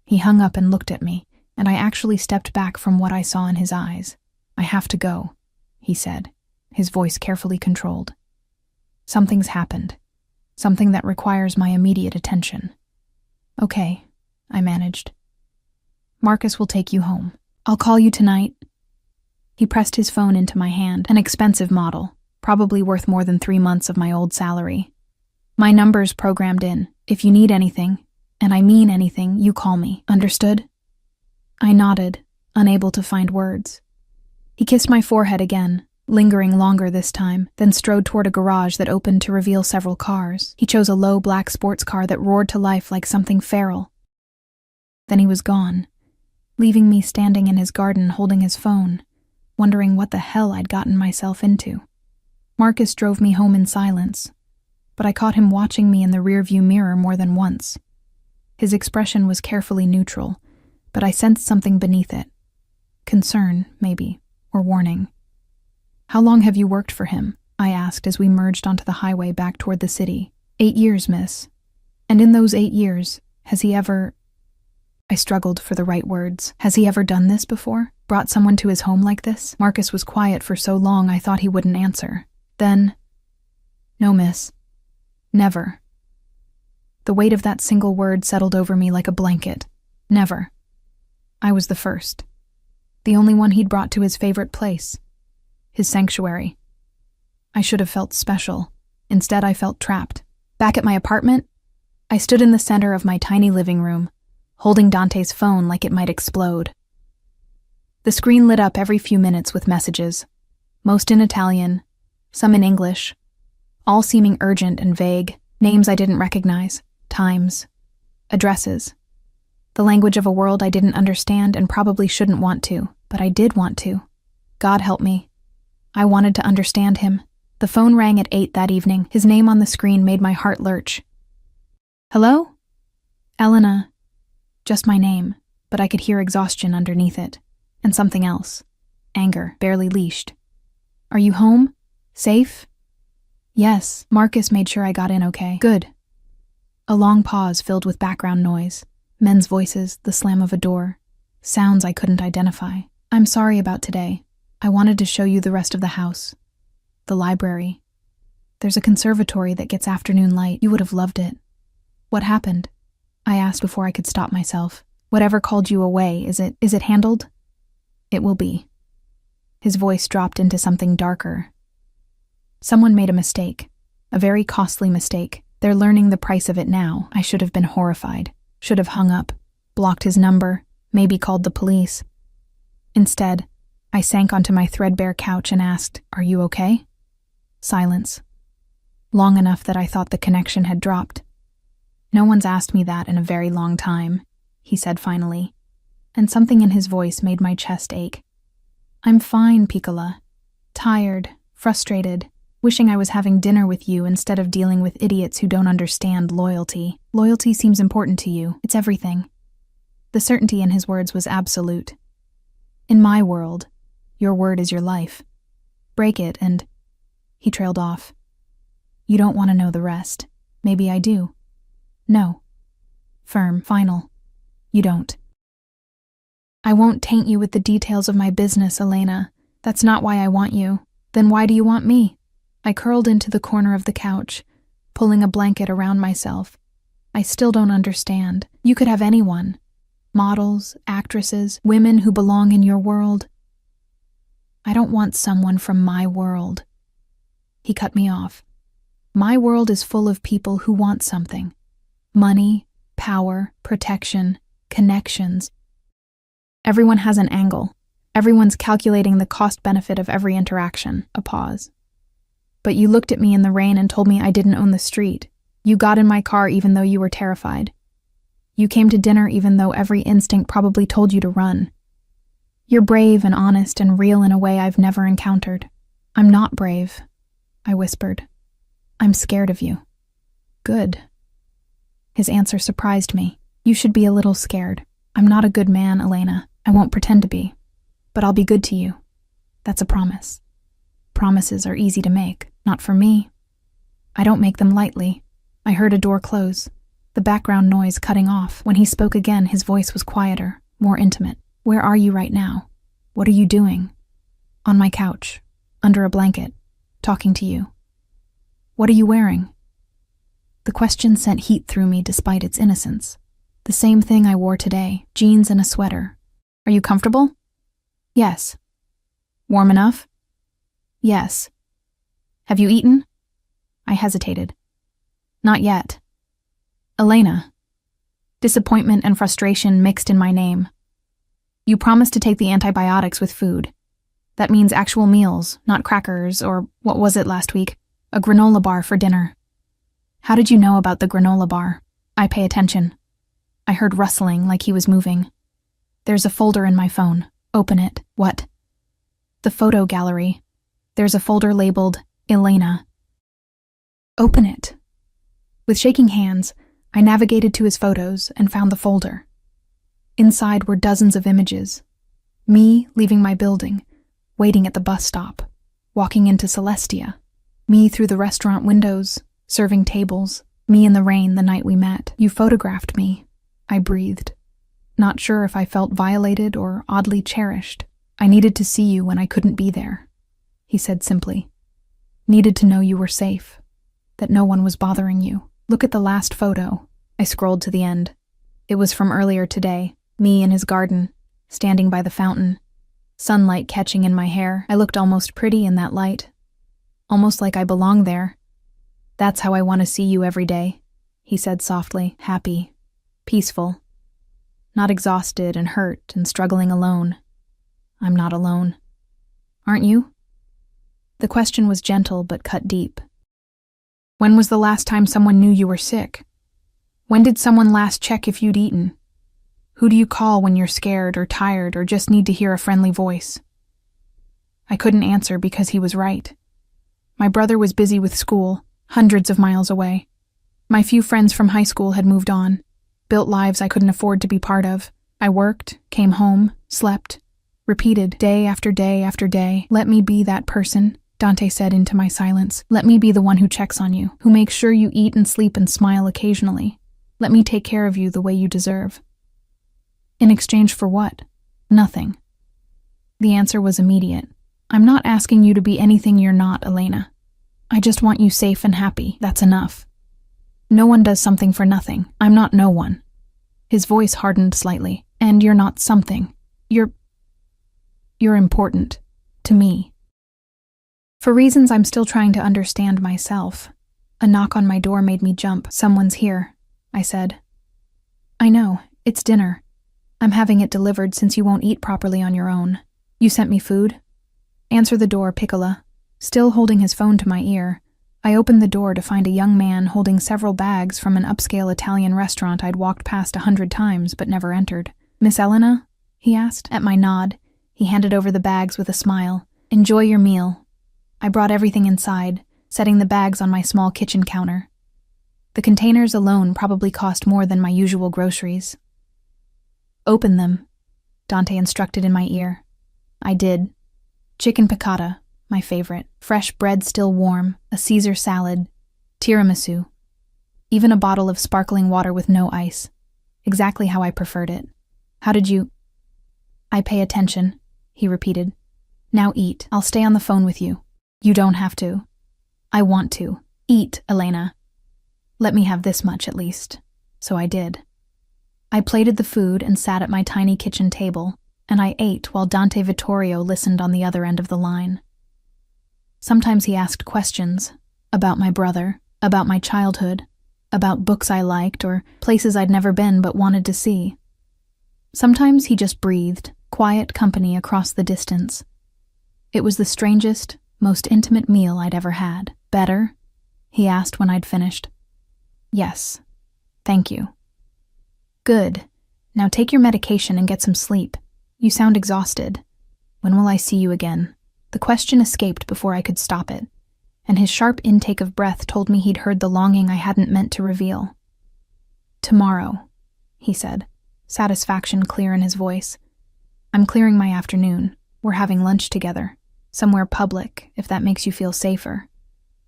He hung up and looked at me, and I actually stepped back from what I saw in his eyes. "I have to go," he said, his voice carefully controlled. "Something's happened. Something that requires my immediate attention." "Okay," I managed. Marcus will take you home. I'll call you tonight. He pressed his phone into my hand, an expensive model, probably worth more than 3 months of my old salary. My number's programmed in. If you need anything, and I mean anything, you call me. Understood? I nodded, unable to find words. He kissed my forehead again, lingering longer this time, then strode toward a garage that opened to reveal several cars. He chose a low black sports car that roared to life like something feral. Then he was gone, leaving me standing in his garden holding his phone, wondering what the hell I'd gotten myself into. Marcus drove me home in silence, but I caught him watching me in the rearview mirror more than once. His expression was carefully neutral, but I sensed something beneath it. Concern, maybe, or warning. How long have you worked for him? I asked as we merged onto the highway back toward the city. 8 years, miss. And in those 8 years, has he ever... I struggled for the right words. Has he ever done this before? Brought someone to his home like this? Marcus was quiet for so long I thought he wouldn't answer. Then, no, miss. Never. The weight of that single word settled over me like a blanket. Never. I was the first. The only one he'd brought to his favorite place. His sanctuary. I should have felt special. Instead, I felt trapped. Back at my apartment, I stood in the center of my tiny living room, holding Dante's phone like it might explode. The screen lit up every few minutes with messages, most in Italian, some in English, all seeming urgent and vague, names I didn't recognize, times, addresses, the language of a world I didn't understand and probably shouldn't want to, but I did want to. God help me. I wanted to understand him. The phone rang at 8 that evening. His name on the screen made my heart lurch. Hello? Elena. Just my name, but I could hear exhaustion underneath it. And something else. Anger, barely leashed. Are you home? Safe? Yes. Marcus made sure I got in okay. Good. A long pause filled with background noise. Men's voices, the slam of a door. Sounds I couldn't identify. I'm sorry about today. I wanted to show you the rest of the house. The library. There's a conservatory that gets afternoon light. You would have loved it. What happened? I asked before I could stop myself. Whatever called you away, is it handled? It will be. His voice dropped into something darker. Someone made a mistake. A very costly mistake. They're learning the price of it now. I should have been horrified. Should have hung up. Blocked his number. Maybe called the police. Instead, I sank onto my threadbare couch and asked, "Are you okay?" Silence. Long enough that I thought the connection had dropped. No one's asked me that in a very long time, he said finally, and something in his voice made my chest ache. I'm fine, Piccola. Tired, frustrated, wishing I was having dinner with you instead of dealing with idiots who don't understand loyalty. Loyalty seems important to you. It's everything. The certainty in his words was absolute. In my world, your word is your life. Break it and... He trailed off. You don't want to know the rest. Maybe I do. No. Firm, final. You don't. I won't taint you with the details of my business, Elena. That's not why I want you. Then why do you want me? I curled into the corner of the couch, pulling a blanket around myself. I still don't understand. You could have anyone. Models, actresses, women who belong in your world. I don't want someone from my world. He cut me off. My world is full of people who want something. Money, power, protection, connections. Everyone has an angle. Everyone's calculating the cost-benefit of every interaction. A pause. But you looked at me in the rain and told me I didn't own the street. You got in my car even though you were terrified. You came to dinner even though every instinct probably told you to run. You're brave and honest and real in a way I've never encountered. I'm not brave, I whispered. I'm scared of you. Good. His answer surprised me. You should be a little scared. I'm not a good man, Elena. I won't pretend to be. But I'll be good to you. That's a promise. Promises are easy to make. Not for me. I don't make them lightly. I heard a door close, the background noise cutting off. When he spoke again, his voice was quieter, more intimate. Where are you right now? What are you doing? On my couch, under a blanket, talking to you. What are you wearing? The question sent heat through me despite its innocence. The same thing I wore today, jeans and a sweater. Are you comfortable? Yes. Warm enough? Yes. Have you eaten? I hesitated. Not yet. Elena. Disappointment and frustration mixed in my name. You promised to take the antibiotics with food. That means actual meals, not crackers or, what was it last week, a granola bar for dinner. How did you know about the granola bar? I pay attention. I heard rustling like he was moving. There's a folder in my phone. Open it. What? The photo gallery. There's a folder labeled Elena. Open it. With shaking hands, I navigated to his photos and found the folder. Inside were dozens of images. Me leaving my building, waiting at the bus stop, walking into Celestia. Me through the restaurant windows, serving tables. Me in the rain the night we met. You photographed me. I breathed. Not sure if I felt violated or oddly cherished. I needed to see you when I couldn't be there, he said simply. Needed to know you were safe, that no one was bothering you. Look at the last photo. I scrolled to the end. It was from earlier today, me in his garden, standing by the fountain, sunlight catching in my hair. I looked almost pretty in that light, almost like I belonged there. That's how I want to see you every day, he said softly, happy, peaceful, not exhausted and hurt and struggling alone. I'm not alone. Aren't you? The question was gentle but cut deep. When was the last time someone knew you were sick? When did someone last check if you'd eaten? Who do you call when you're scared or tired or just need to hear a friendly voice? I couldn't answer because he was right. My brother was busy with school, hundreds of miles away. My few friends from high school had moved on, built lives I couldn't afford to be part of. I worked, came home, slept, repeated day after day after day. Let me be that person, Dante said into my silence. Let me be the one who checks on you, who makes sure you eat and sleep and smile occasionally. Let me take care of you the way you deserve. In exchange for what? Nothing. The answer was immediate. I'm not asking you to be anything you're not, Elena. I just want you safe and happy. That's enough. No one does something for nothing. I'm not no one. His voice hardened slightly. And you're not something. You're important. To me. For reasons I'm still trying to understand myself. A knock on my door made me jump. Someone's here, I said. I know. It's dinner. I'm having it delivered since you won't eat properly on your own. You sent me food? Answer the door, Piccola. Still holding his phone to my ear, I opened the door to find a young man holding several bags from an upscale Italian restaurant I'd walked past 100 times but never entered. Miss Elena? He asked. At my nod, he handed over the bags with a smile. Enjoy your meal. I brought everything inside, setting the bags on my small kitchen counter. The containers alone probably cost more than my usual groceries. Open them, Dante instructed in my ear. I did. Chicken piccata, my favorite. Fresh bread still warm, a Caesar salad, tiramisu, even a bottle of sparkling water with no ice. Exactly how I preferred it. How did you... I pay attention, he repeated. Now eat. I'll stay on the phone with you. You don't have to. I want to. Eat, Elena. Let me have this much at least. So I did. I plated the food and sat at my tiny kitchen table, and I ate while Dante Vittorio listened on the other end of the line. Sometimes he asked questions about my brother, about my childhood, about books I liked or places I'd never been but wanted to see. Sometimes he just breathed, quiet company across the distance. It was the strangest, most intimate meal I'd ever had. Better? He asked when I'd finished. Yes. Thank you. Good. Now take your medication and get some sleep. You sound exhausted. When will I see you again? The question escaped before I could stop it, and his sharp intake of breath told me he'd heard the longing I hadn't meant to reveal. Tomorrow, he said, satisfaction clear in his voice. I'm clearing my afternoon. We're having lunch together. Somewhere public, if that makes you feel safer.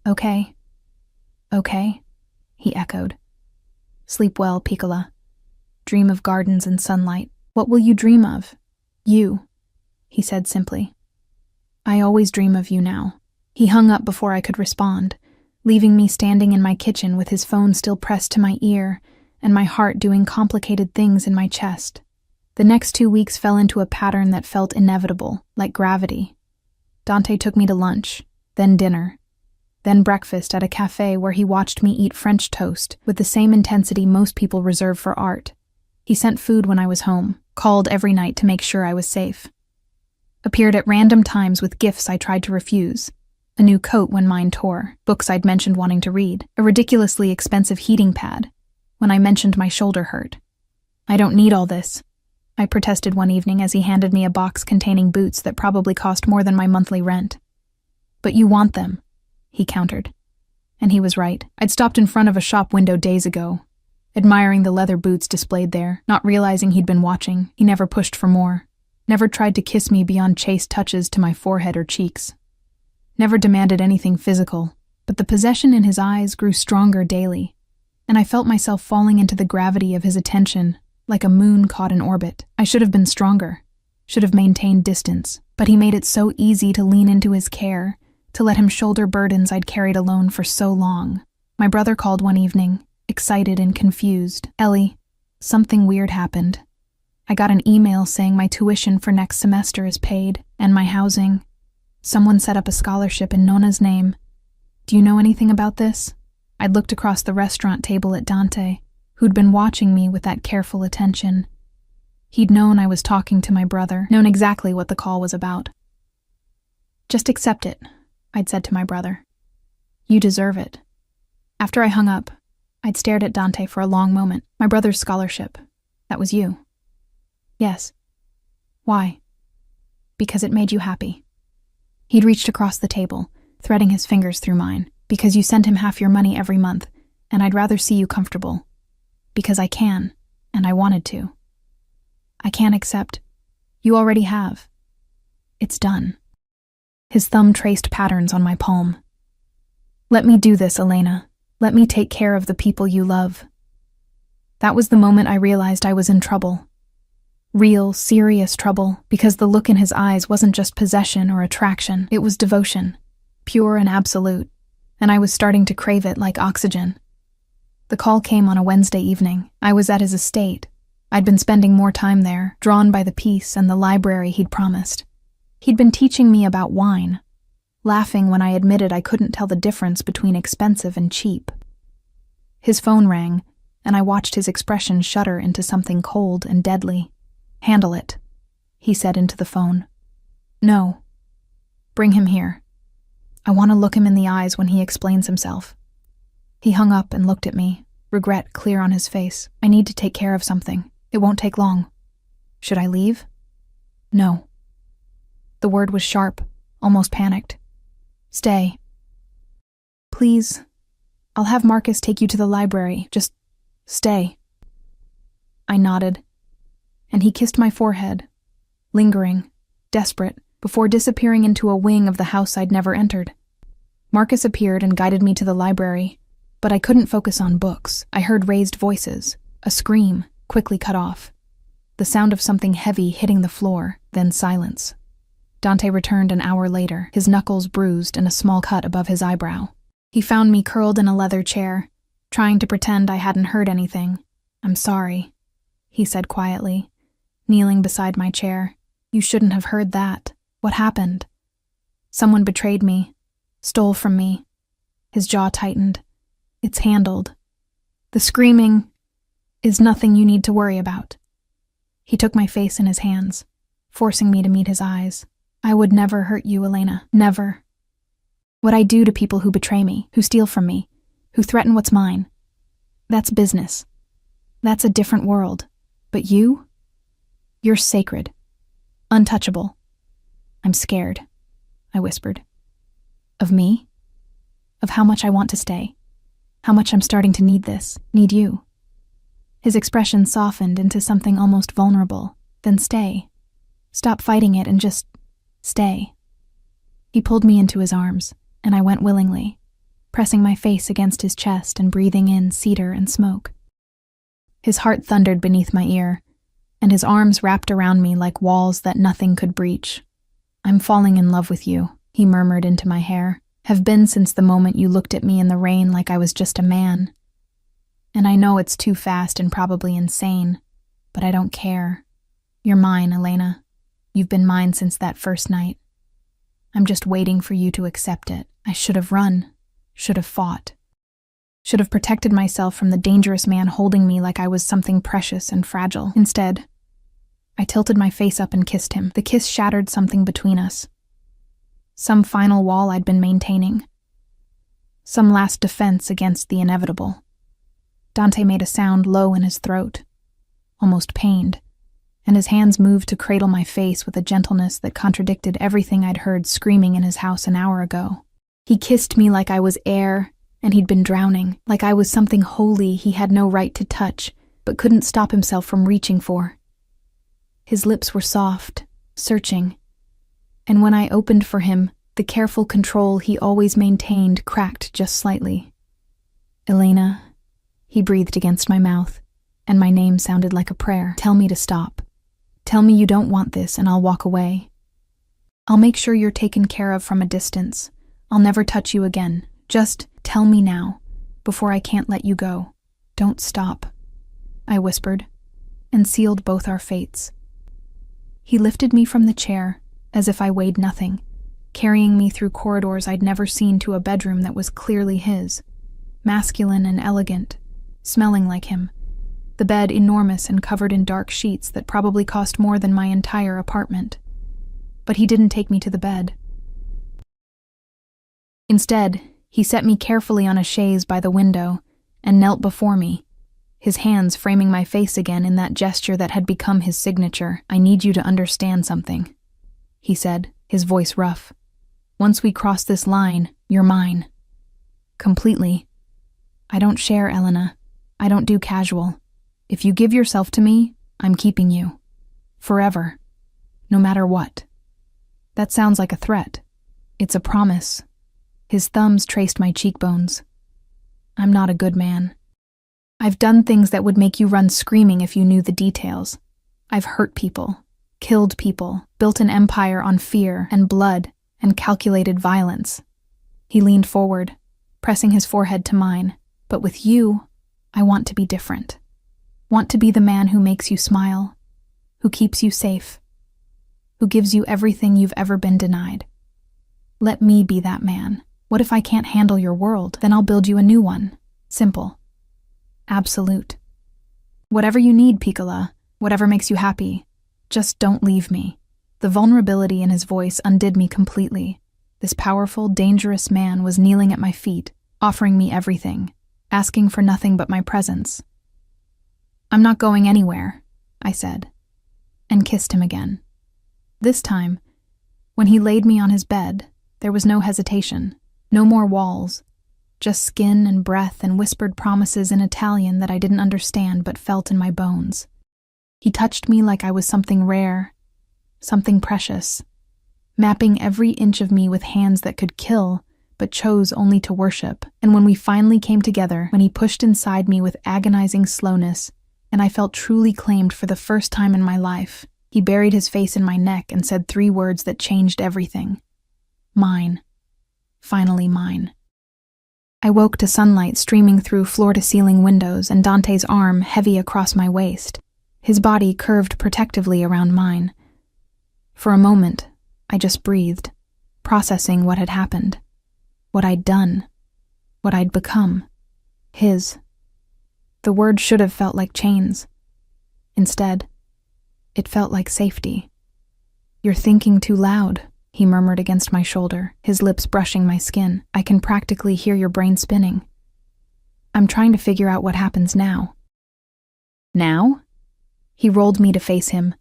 Okay? Okay? He echoed. Sleep well, Piccola. Dream of gardens and sunlight. What will you dream of? You, he said simply. I always dream of you now. He hung up before I could respond, leaving me standing in my kitchen with his phone still pressed to my ear and my heart doing complicated things in my chest. The next 2 weeks fell into a pattern that felt inevitable, like gravity. Dante took me to lunch, then dinner, then breakfast at a cafe where he watched me eat French toast with the same intensity most people reserve for art. He sent food when I was home, called every night to make sure I was safe. Appeared at random times with gifts I tried to refuse. A new coat when mine tore, books I'd mentioned wanting to read, a ridiculously expensive heating pad when I mentioned my shoulder hurt. "I don't need all this," I protested one evening as he handed me a box containing boots that probably cost more than my monthly rent. "But you want them," he countered. And he was right. I'd stopped in front of a shop window days ago, admiring the leather boots displayed there, not realizing he'd been watching. He never pushed for more, never tried to kiss me beyond chaste touches to my forehead or cheeks, never demanded anything physical, but the possession in his eyes grew stronger daily, and I felt myself falling into the gravity of his attention, like a moon caught in orbit. I should have been stronger, should have maintained distance, but he made it so easy to lean into his care, to let him shoulder burdens I'd carried alone for so long. My brother called one evening, excited and confused. "Ellie, something weird happened. I got an email saying my tuition for next semester is paid, and my housing. Someone set up a scholarship in Nona's name. Do you know anything about this?" I'd looked across the restaurant table at Dante, who'd been watching me with that careful attention. He'd known I was talking to my brother, known exactly what the call was about. "Just accept it," I'd said to my brother. "You deserve it." After I hung up, I'd stared at Dante for a long moment. "My brother's scholarship. That was you." "Yes." "Why?" "Because it made you happy." He'd reached across the table, threading his fingers through mine. "Because you sent him half your money every month, and I'd rather see you comfortable. Because I can, and I wanted to." "I can't accept. You already have. It's done." His thumb traced patterns on my palm. "Let me do this, Elena. Let me take care of the people you love." That was the moment I realized I was in trouble. Real, serious trouble, because the look in his eyes wasn't just possession or attraction. It was devotion, pure and absolute, and I was starting to crave it like oxygen. The call came on a Wednesday evening. I was at his estate. I'd been spending more time there, drawn by the peace and the library he'd promised. He'd been teaching me about wine, laughing when I admitted I couldn't tell the difference between expensive and cheap. His phone rang, and I watched his expression shudder into something cold and deadly. "Handle it," he said into the phone. "No. Bring him here. I want to look him in the eyes when he explains himself." He hung up and looked at me, regret clear on his face. "I need to take care of something. It won't take long." "Should I leave?" "No." The word was sharp, almost panicked. "Stay. Please. I'll have Marcus take you to the library. Just stay." I nodded, and he kissed my forehead, lingering, desperate, before disappearing into a wing of the house I'd never entered. Marcus appeared and guided me to the library, but I couldn't focus on books. I heard raised voices, a scream, quickly cut off, the sound of something heavy hitting the floor, then silence. Dante returned an hour later, his knuckles bruised and a small cut above his eyebrow. He found me curled in a leather chair, trying to pretend I hadn't heard anything. "I'm sorry," he said quietly, kneeling beside my chair. "You shouldn't have heard that. What happened?" "Someone betrayed me, stole from me." His jaw tightened. "It's handled. The screaming is nothing you need to worry about." He took my face in his hands, forcing me to meet his eyes. "I would never hurt you, Elena. Never. What I do to people who betray me, who steal from me, who threaten what's mine, that's business. That's a different world. But you? You're sacred. Untouchable." "I'm scared," I whispered. "Of me? Of how much I want to stay. How much I'm starting to need this, need you." His expression softened into something almost vulnerable. "Then stay. Stop fighting it and just stay." He pulled me into his arms, and I went willingly, pressing my face against his chest and breathing in cedar and smoke. His heart thundered beneath my ear, and his arms wrapped around me like walls that nothing could breach. "I'm falling in love with you," he murmured into my hair. "Have been since the moment you looked at me in the rain like I was just a man. And I know it's too fast and probably insane, but I don't care. You're mine, Elena. You've been mine since that first night. I'm just waiting for you to accept it. I should have run, should have fought, should have protected myself from the dangerous man holding me like I was something precious and fragile. Instead, I tilted my face up and kissed him. The kiss shattered something between us. Some final wall I'd been maintaining. Some last defense against the inevitable. Dante made a sound low in his throat, almost pained, and his hands moved to cradle my face with a gentleness that contradicted everything I'd heard screaming in his house an hour ago. He kissed me like I was air, and he'd been drowning, like I was something holy he had no right to touch, but couldn't stop himself from reaching for. His lips were soft, searching, and when I opened for him, the careful control he always maintained cracked just slightly. Elena, he breathed against my mouth, and my name sounded like a prayer. Tell me to stop. Tell me you don't want this and I'll walk away. I'll make sure you're taken care of from a distance. I'll never touch you again. Just tell me now, before I can't let you go. Don't stop, I whispered, and sealed both our fates. He lifted me from the chair, as if I weighed nothing, carrying me through corridors I'd never seen to a bedroom that was clearly his, masculine and elegant, smelling like him. The bed enormous and covered in dark sheets that probably cost more than my entire apartment. But he didn't take me to the bed. Instead, he set me carefully on a chaise by the window and knelt before me, his hands framing my face again in that gesture that had become his signature. I need you to understand something, he said, his voice rough. Once we cross this line, you're mine. Completely. I don't share, Elena. I don't do casual. If you give yourself to me, I'm keeping you. Forever. No matter what. That sounds like a threat. It's a promise. His thumbs traced my cheekbones. I'm not a good man. I've done things that would make you run screaming if you knew the details. I've hurt people, killed people, built an empire on fear and blood and calculated violence. He leaned forward, pressing his forehead to mine. But with you, I want to be different. Want to be the man who makes you smile, who keeps you safe, who gives you everything you've ever been denied. Let me be that man. What if I can't handle your world? Then I'll build you a new one. Simple. Absolute. Whatever you need, Piccola, whatever makes you happy. Just don't leave me. The vulnerability in his voice undid me completely. This powerful, dangerous man was kneeling at my feet, offering me everything, asking for nothing but my presence. I'm not going anywhere, I said, and kissed him again. This time, when he laid me on his bed, there was no hesitation, no more walls, just skin and breath and whispered promises in Italian that I didn't understand but felt in my bones. He touched me like I was something rare, something precious, mapping every inch of me with hands that could kill, but chose only to worship. And when we finally came together, when he pushed inside me with agonizing slowness, and I felt truly claimed for the first time in my life, he buried his face in my neck and said 3 words that changed everything. Mine. Finally mine. I woke to sunlight streaming through floor-to-ceiling windows and Dante's arm heavy across my waist, his body curved protectively around mine. For a moment, I just breathed, processing what had happened, what I'd done, what I'd become, his. The word should have felt like chains. Instead, it felt like safety. You're thinking too loud, he murmured against my shoulder, his lips brushing my skin. I can practically hear your brain spinning. I'm trying to figure out what happens now. Now? He rolled me to face him,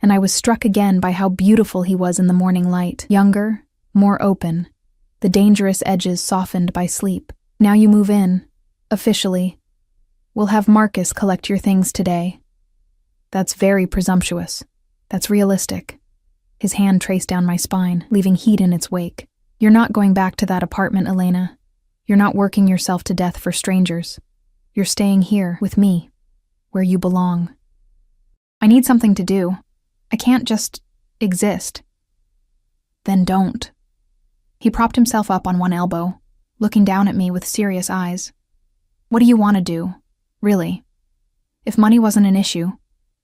and I was struck again by how beautiful he was in the morning light. Younger, more open, the dangerous edges softened by sleep. Now you move in, officially. We'll have Marcus collect your things today. That's very presumptuous. That's realistic. His hand traced down my spine, leaving heat in its wake. You're not going back to that apartment, Elena. You're not working yourself to death for strangers. You're staying here, with me, where you belong. I need something to do. I can't just exist. Then don't. He propped himself up on one elbow, looking down at me with serious eyes. What do you want to do? Really. If money wasn't an issue,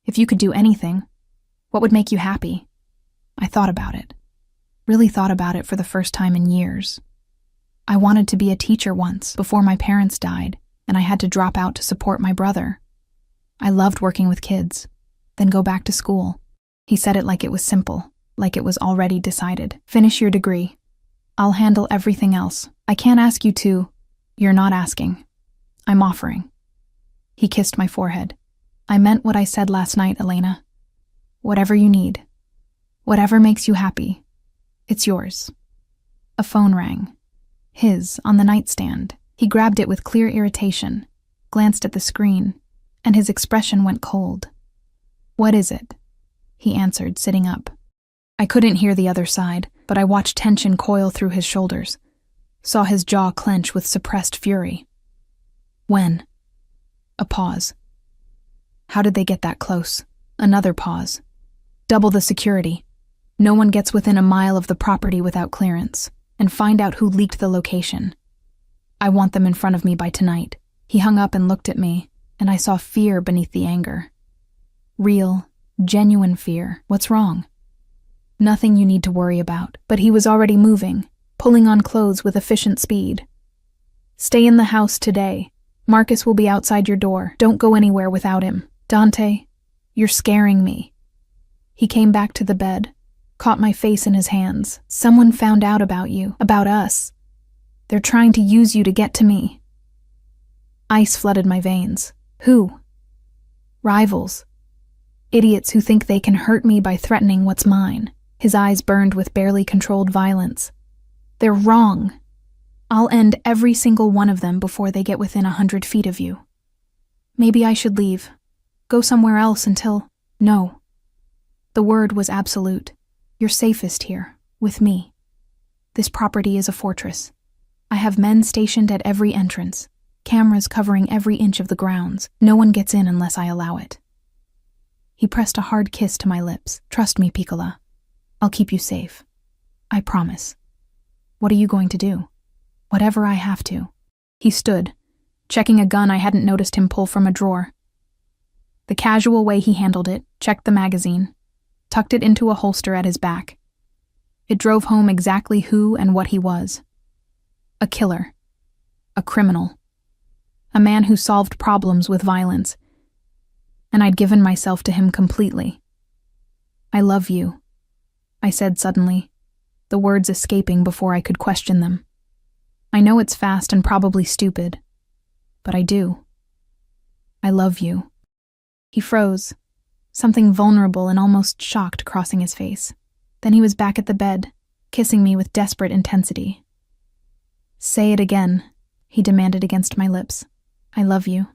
if you could do anything, what would make you happy? I thought about it. Really thought about it for the first time in years. I wanted to be a teacher once, before my parents died, and I had to drop out to support my brother. I loved working with kids, then go back to school. He said it like it was simple, like it was already decided. Finish your degree. I'll handle everything else. I can't ask you to. You're not asking. I'm offering. He kissed my forehead. I meant what I said last night, Elena. Whatever you need. Whatever makes you happy. It's yours. A phone rang. His, on the nightstand. He grabbed it with clear irritation, glanced at the screen, and his expression went cold. What is it? He answered, sitting up. I couldn't hear the other side, but I watched tension coil through his shoulders, saw his jaw clench with suppressed fury. When? A pause. How did they get that close? Another pause. Double the security. No one gets within a mile of the property without clearance, and find out who leaked the location. I want them in front of me by tonight. He hung up and looked at me, and I saw fear beneath the anger. Real, genuine fear. What's wrong? Nothing you need to worry about, but he was already moving, pulling on clothes with efficient speed. Stay in the house today. Marcus will be outside your door. Don't go anywhere without him. Dante, you're scaring me. He came back to the bed, caught my face in his hands. Someone found out about you, about us. They're trying to use you to get to me. Ice flooded my veins. Who? Rivals. Idiots who think they can hurt me by threatening what's mine. His eyes burned with barely controlled violence. They're wrong. I'll end every single one of them before they get within 100 feet of you. Maybe I should leave. Go somewhere else until... No. The word was absolute. You're safest here, with me. This property is a fortress. I have men stationed at every entrance, cameras covering every inch of the grounds. No one gets in unless I allow it. He pressed a hard kiss to my lips. Trust me, Piccola. I'll keep you safe. I promise. What are you going to do? Whatever I have to. He stood, checking a gun I hadn't noticed him pull from a drawer. The casual way he handled it, checked the magazine, tucked it into a holster at his back. It drove home exactly who and what he was. A killer. A criminal. A man who solved problems with violence. And I'd given myself to him completely. I love you, I said suddenly, the words escaping before I could question them. I know it's fast and probably stupid, but I do. I love you. He froze, something vulnerable and almost shocked crossing his face. Then he was back at the bed, kissing me with desperate intensity. Say it again, he demanded against my lips. I love you.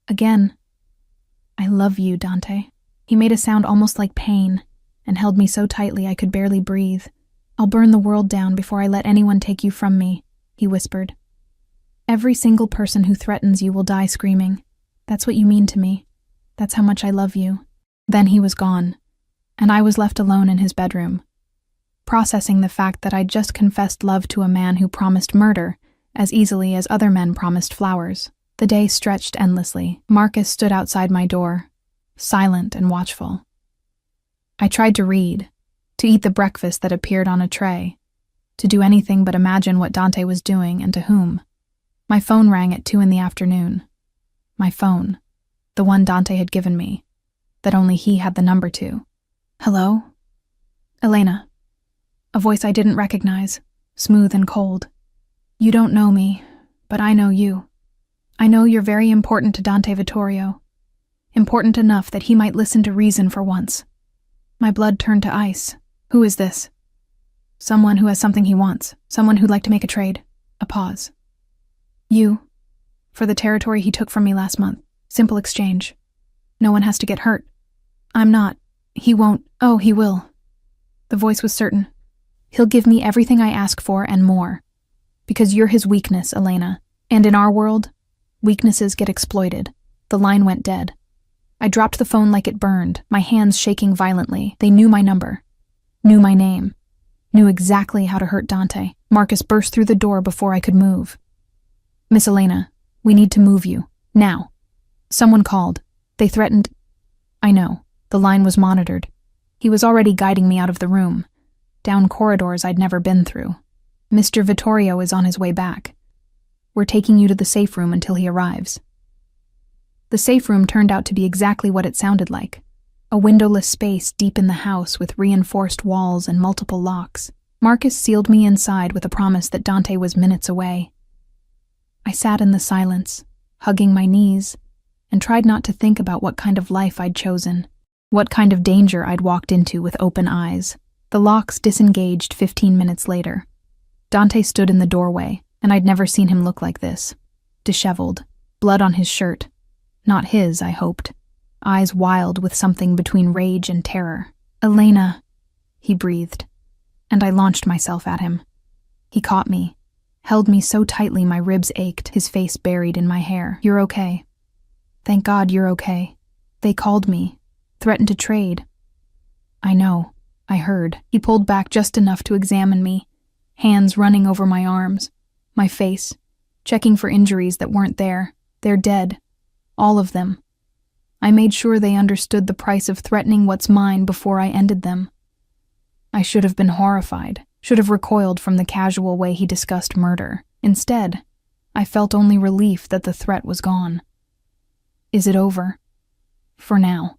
Again. I love you, Dante. He made a sound almost like pain, and held me so tightly I could barely breathe. I'll burn the world down before I let anyone take you from me, he whispered. Every single person who threatens you will die screaming. That's what you mean to me. That's how much I love you. Then he was gone, and I was left alone in his bedroom, processing the fact that I'd just confessed love to a man who promised murder as easily as other men promised flowers. The day stretched endlessly. Marcus stood outside my door, silent and watchful. I tried to read, to eat the breakfast that appeared on a tray, to do anything but imagine what Dante was doing and to whom. My phone rang at 2 p.m. My phone, the one Dante had given me, that only he had the number to. Hello? Elena. A voice I didn't recognize, smooth and cold. You don't know me, but I know you. I know you're very important to Dante Vittorio. Important enough that he might listen to reason for once. My blood turned to ice. Who is this? Someone who has something he wants. Someone who'd like to make a trade. A pause. You. For the territory he took from me last month. Simple exchange. No one has to get hurt. I'm not. He won't. Oh, he will. The voice was certain. He'll give me everything I ask for and more. Because you're his weakness, Elena. And in our world, weaknesses get exploited. The line went dead. I dropped the phone like it burned, my hands shaking violently. They knew my number. Knew my name. Knew exactly how to hurt Dante. Marcus burst through the door before I could move. Miss Elena, we need to move you. Now. Someone called. They threatened. I know. The line was monitored. He was already guiding me out of the room, down corridors I'd never been through. Mr. Vittorio is on his way back. We're taking you to the safe room until he arrives. The safe room turned out to be exactly what it sounded like. A windowless space deep in the house with reinforced walls and multiple locks. Marcus sealed me inside with a promise that Dante was minutes away. I sat in the silence, hugging my knees, and tried not to think about what kind of life I'd chosen, what kind of danger I'd walked into with open eyes. The locks disengaged 15 minutes later. Dante stood in the doorway, and I'd never seen him look like this. Disheveled, blood on his shirt. Not his, I hoped. Eyes wild with something between rage and terror. "Elena," he breathed, and I launched myself at him. He caught me, held me so tightly my ribs ached, his face buried in my hair. "You're okay. Thank God you're okay. They called me, threatened to trade." "I know," I heard. He pulled back just enough to examine me, hands running over my arms, my face, checking for injuries that weren't there. "They're dead. All of them. I made sure they understood the price of threatening what's mine before I ended them." I should have been horrified, should have recoiled from the casual way he discussed murder. Instead, I felt only relief that the threat was gone. "Is it over?" "For now."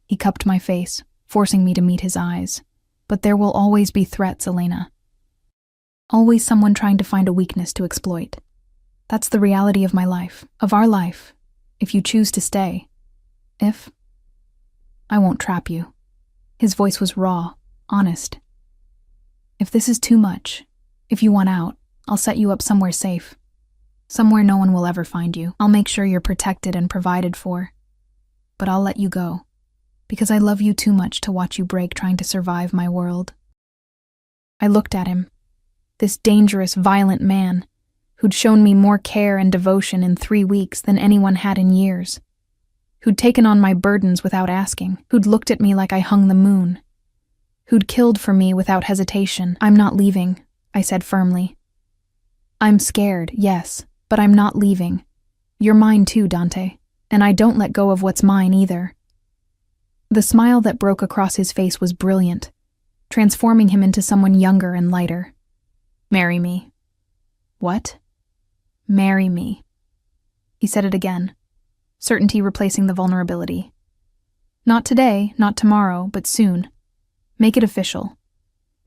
He cupped my face, forcing me to meet his eyes. "But there will always be threats, Elena. Always someone trying to find a weakness to exploit. That's the reality of my life, of our life, if you choose to stay. If I won't trap you." His voice was raw, honest. "If this is too much, if you want out, I'll set you up somewhere safe. Somewhere no one will ever find you. I'll make sure you're protected and provided for. But I'll let you go, because I love you too much to watch you break trying to survive my world." I looked at him, this dangerous, violent man, who'd shown me more care and devotion in 3 weeks than anyone had in years. Who'd taken on my burdens without asking, who'd looked at me like I hung the moon, who'd killed for me without hesitation. "I'm not leaving," I said firmly. "I'm scared, yes, but I'm not leaving. You're mine too, Dante, and I don't let go of what's mine either." The smile that broke across his face was brilliant, transforming him into someone younger and lighter. "Marry me." "What?" "Marry me." He said it again, certainty replacing the vulnerability. "Not today, not tomorrow, but soon. Make it official.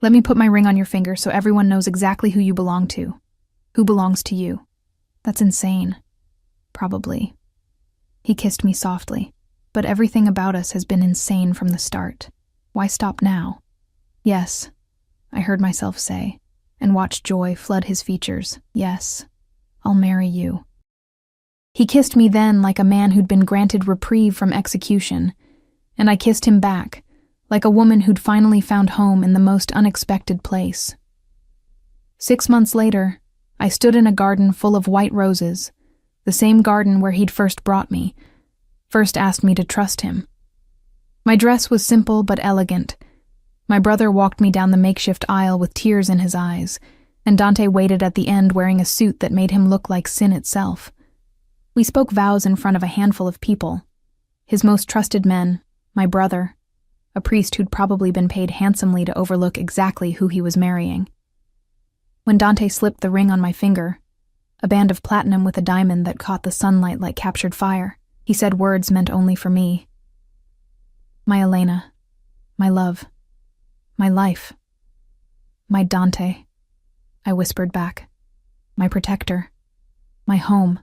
Let me put my ring on your finger so everyone knows exactly who you belong to, who belongs to you." "That's insane." "Probably." He kissed me softly. "But everything about us has been insane from the start. Why stop now?" "Yes," I heard myself say, and watched joy flood his features. "Yes, I'll marry you." He kissed me then like a man who'd been granted reprieve from execution, and I kissed him back, like a woman who'd finally found home in the most unexpected place. 6 months later, I stood in a garden full of white roses, the same garden where he'd first brought me, first asked me to trust him. My dress was simple but elegant. My brother walked me down the makeshift aisle with tears in his eyes, and Dante waited at the end wearing a suit that made him look like sin itself. We spoke vows in front of a handful of people. His most trusted men, my brother, a priest who'd probably been paid handsomely to overlook exactly who he was marrying. When Dante slipped the ring on my finger, a band of platinum with a diamond that caught the sunlight like captured fire, he said words meant only for me. "My Elena, my love, my life, my Dante," I whispered back. "My protector, my home."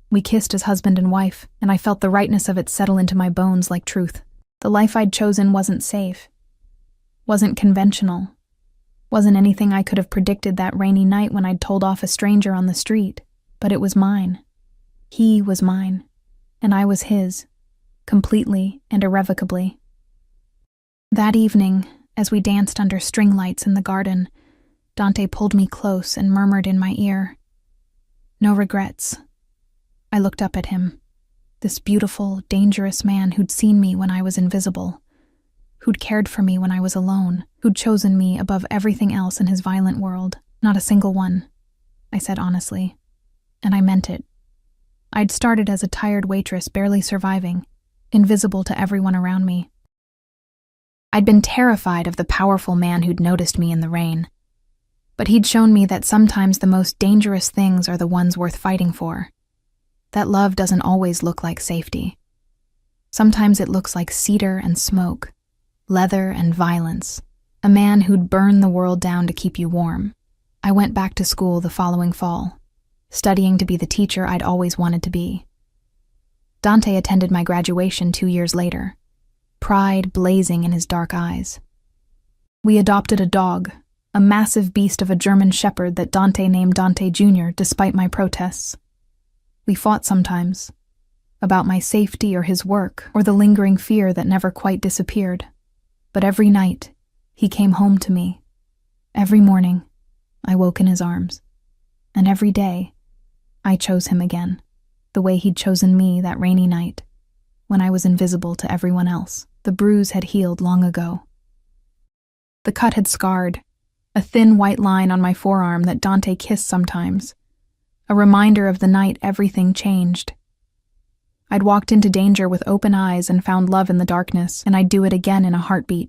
We kissed as husband and wife, and I felt the rightness of it settle into my bones like truth. The life I'd chosen wasn't safe, wasn't conventional, wasn't anything I could have predicted that rainy night when I'd told off a stranger on the street, but it was mine. He was mine, and I was his, completely and irrevocably. That evening, as we danced under string lights in the garden, Dante pulled me close and murmured in my ear, "No regrets." I looked up at him, this beautiful, dangerous man who'd seen me when I was invisible, who'd cared for me when I was alone, who'd chosen me above everything else in his violent world. "Not a single one," I said honestly, and I meant it. I'd started as a tired waitress barely surviving, invisible to everyone around me. I'd been terrified of the powerful man who'd noticed me in the rain. But he'd shown me that sometimes the most dangerous things are the ones worth fighting for. That love doesn't always look like safety. Sometimes it looks like cedar and smoke, leather and violence, a man who'd burn the world down to keep you warm. I went back to school the following fall, studying to be the teacher I'd always wanted to be. Dante attended my graduation 2 years later, pride blazing in his dark eyes. We adopted a dog, a massive beast of a German shepherd that Dante named Dante Jr. despite my protests. We fought sometimes, about my safety or his work or the lingering fear that never quite disappeared. But every night, he came home to me. Every morning, I woke in his arms. And every day, I chose him again, the way he'd chosen me that rainy night, when I was invisible to everyone else. The bruise had healed long ago. The cut had scarred, a thin white line on my forearm that Dante kissed sometimes, a reminder of the night everything changed. I'd walked into danger with open eyes and found love in the darkness, and I'd do it again in a heartbeat.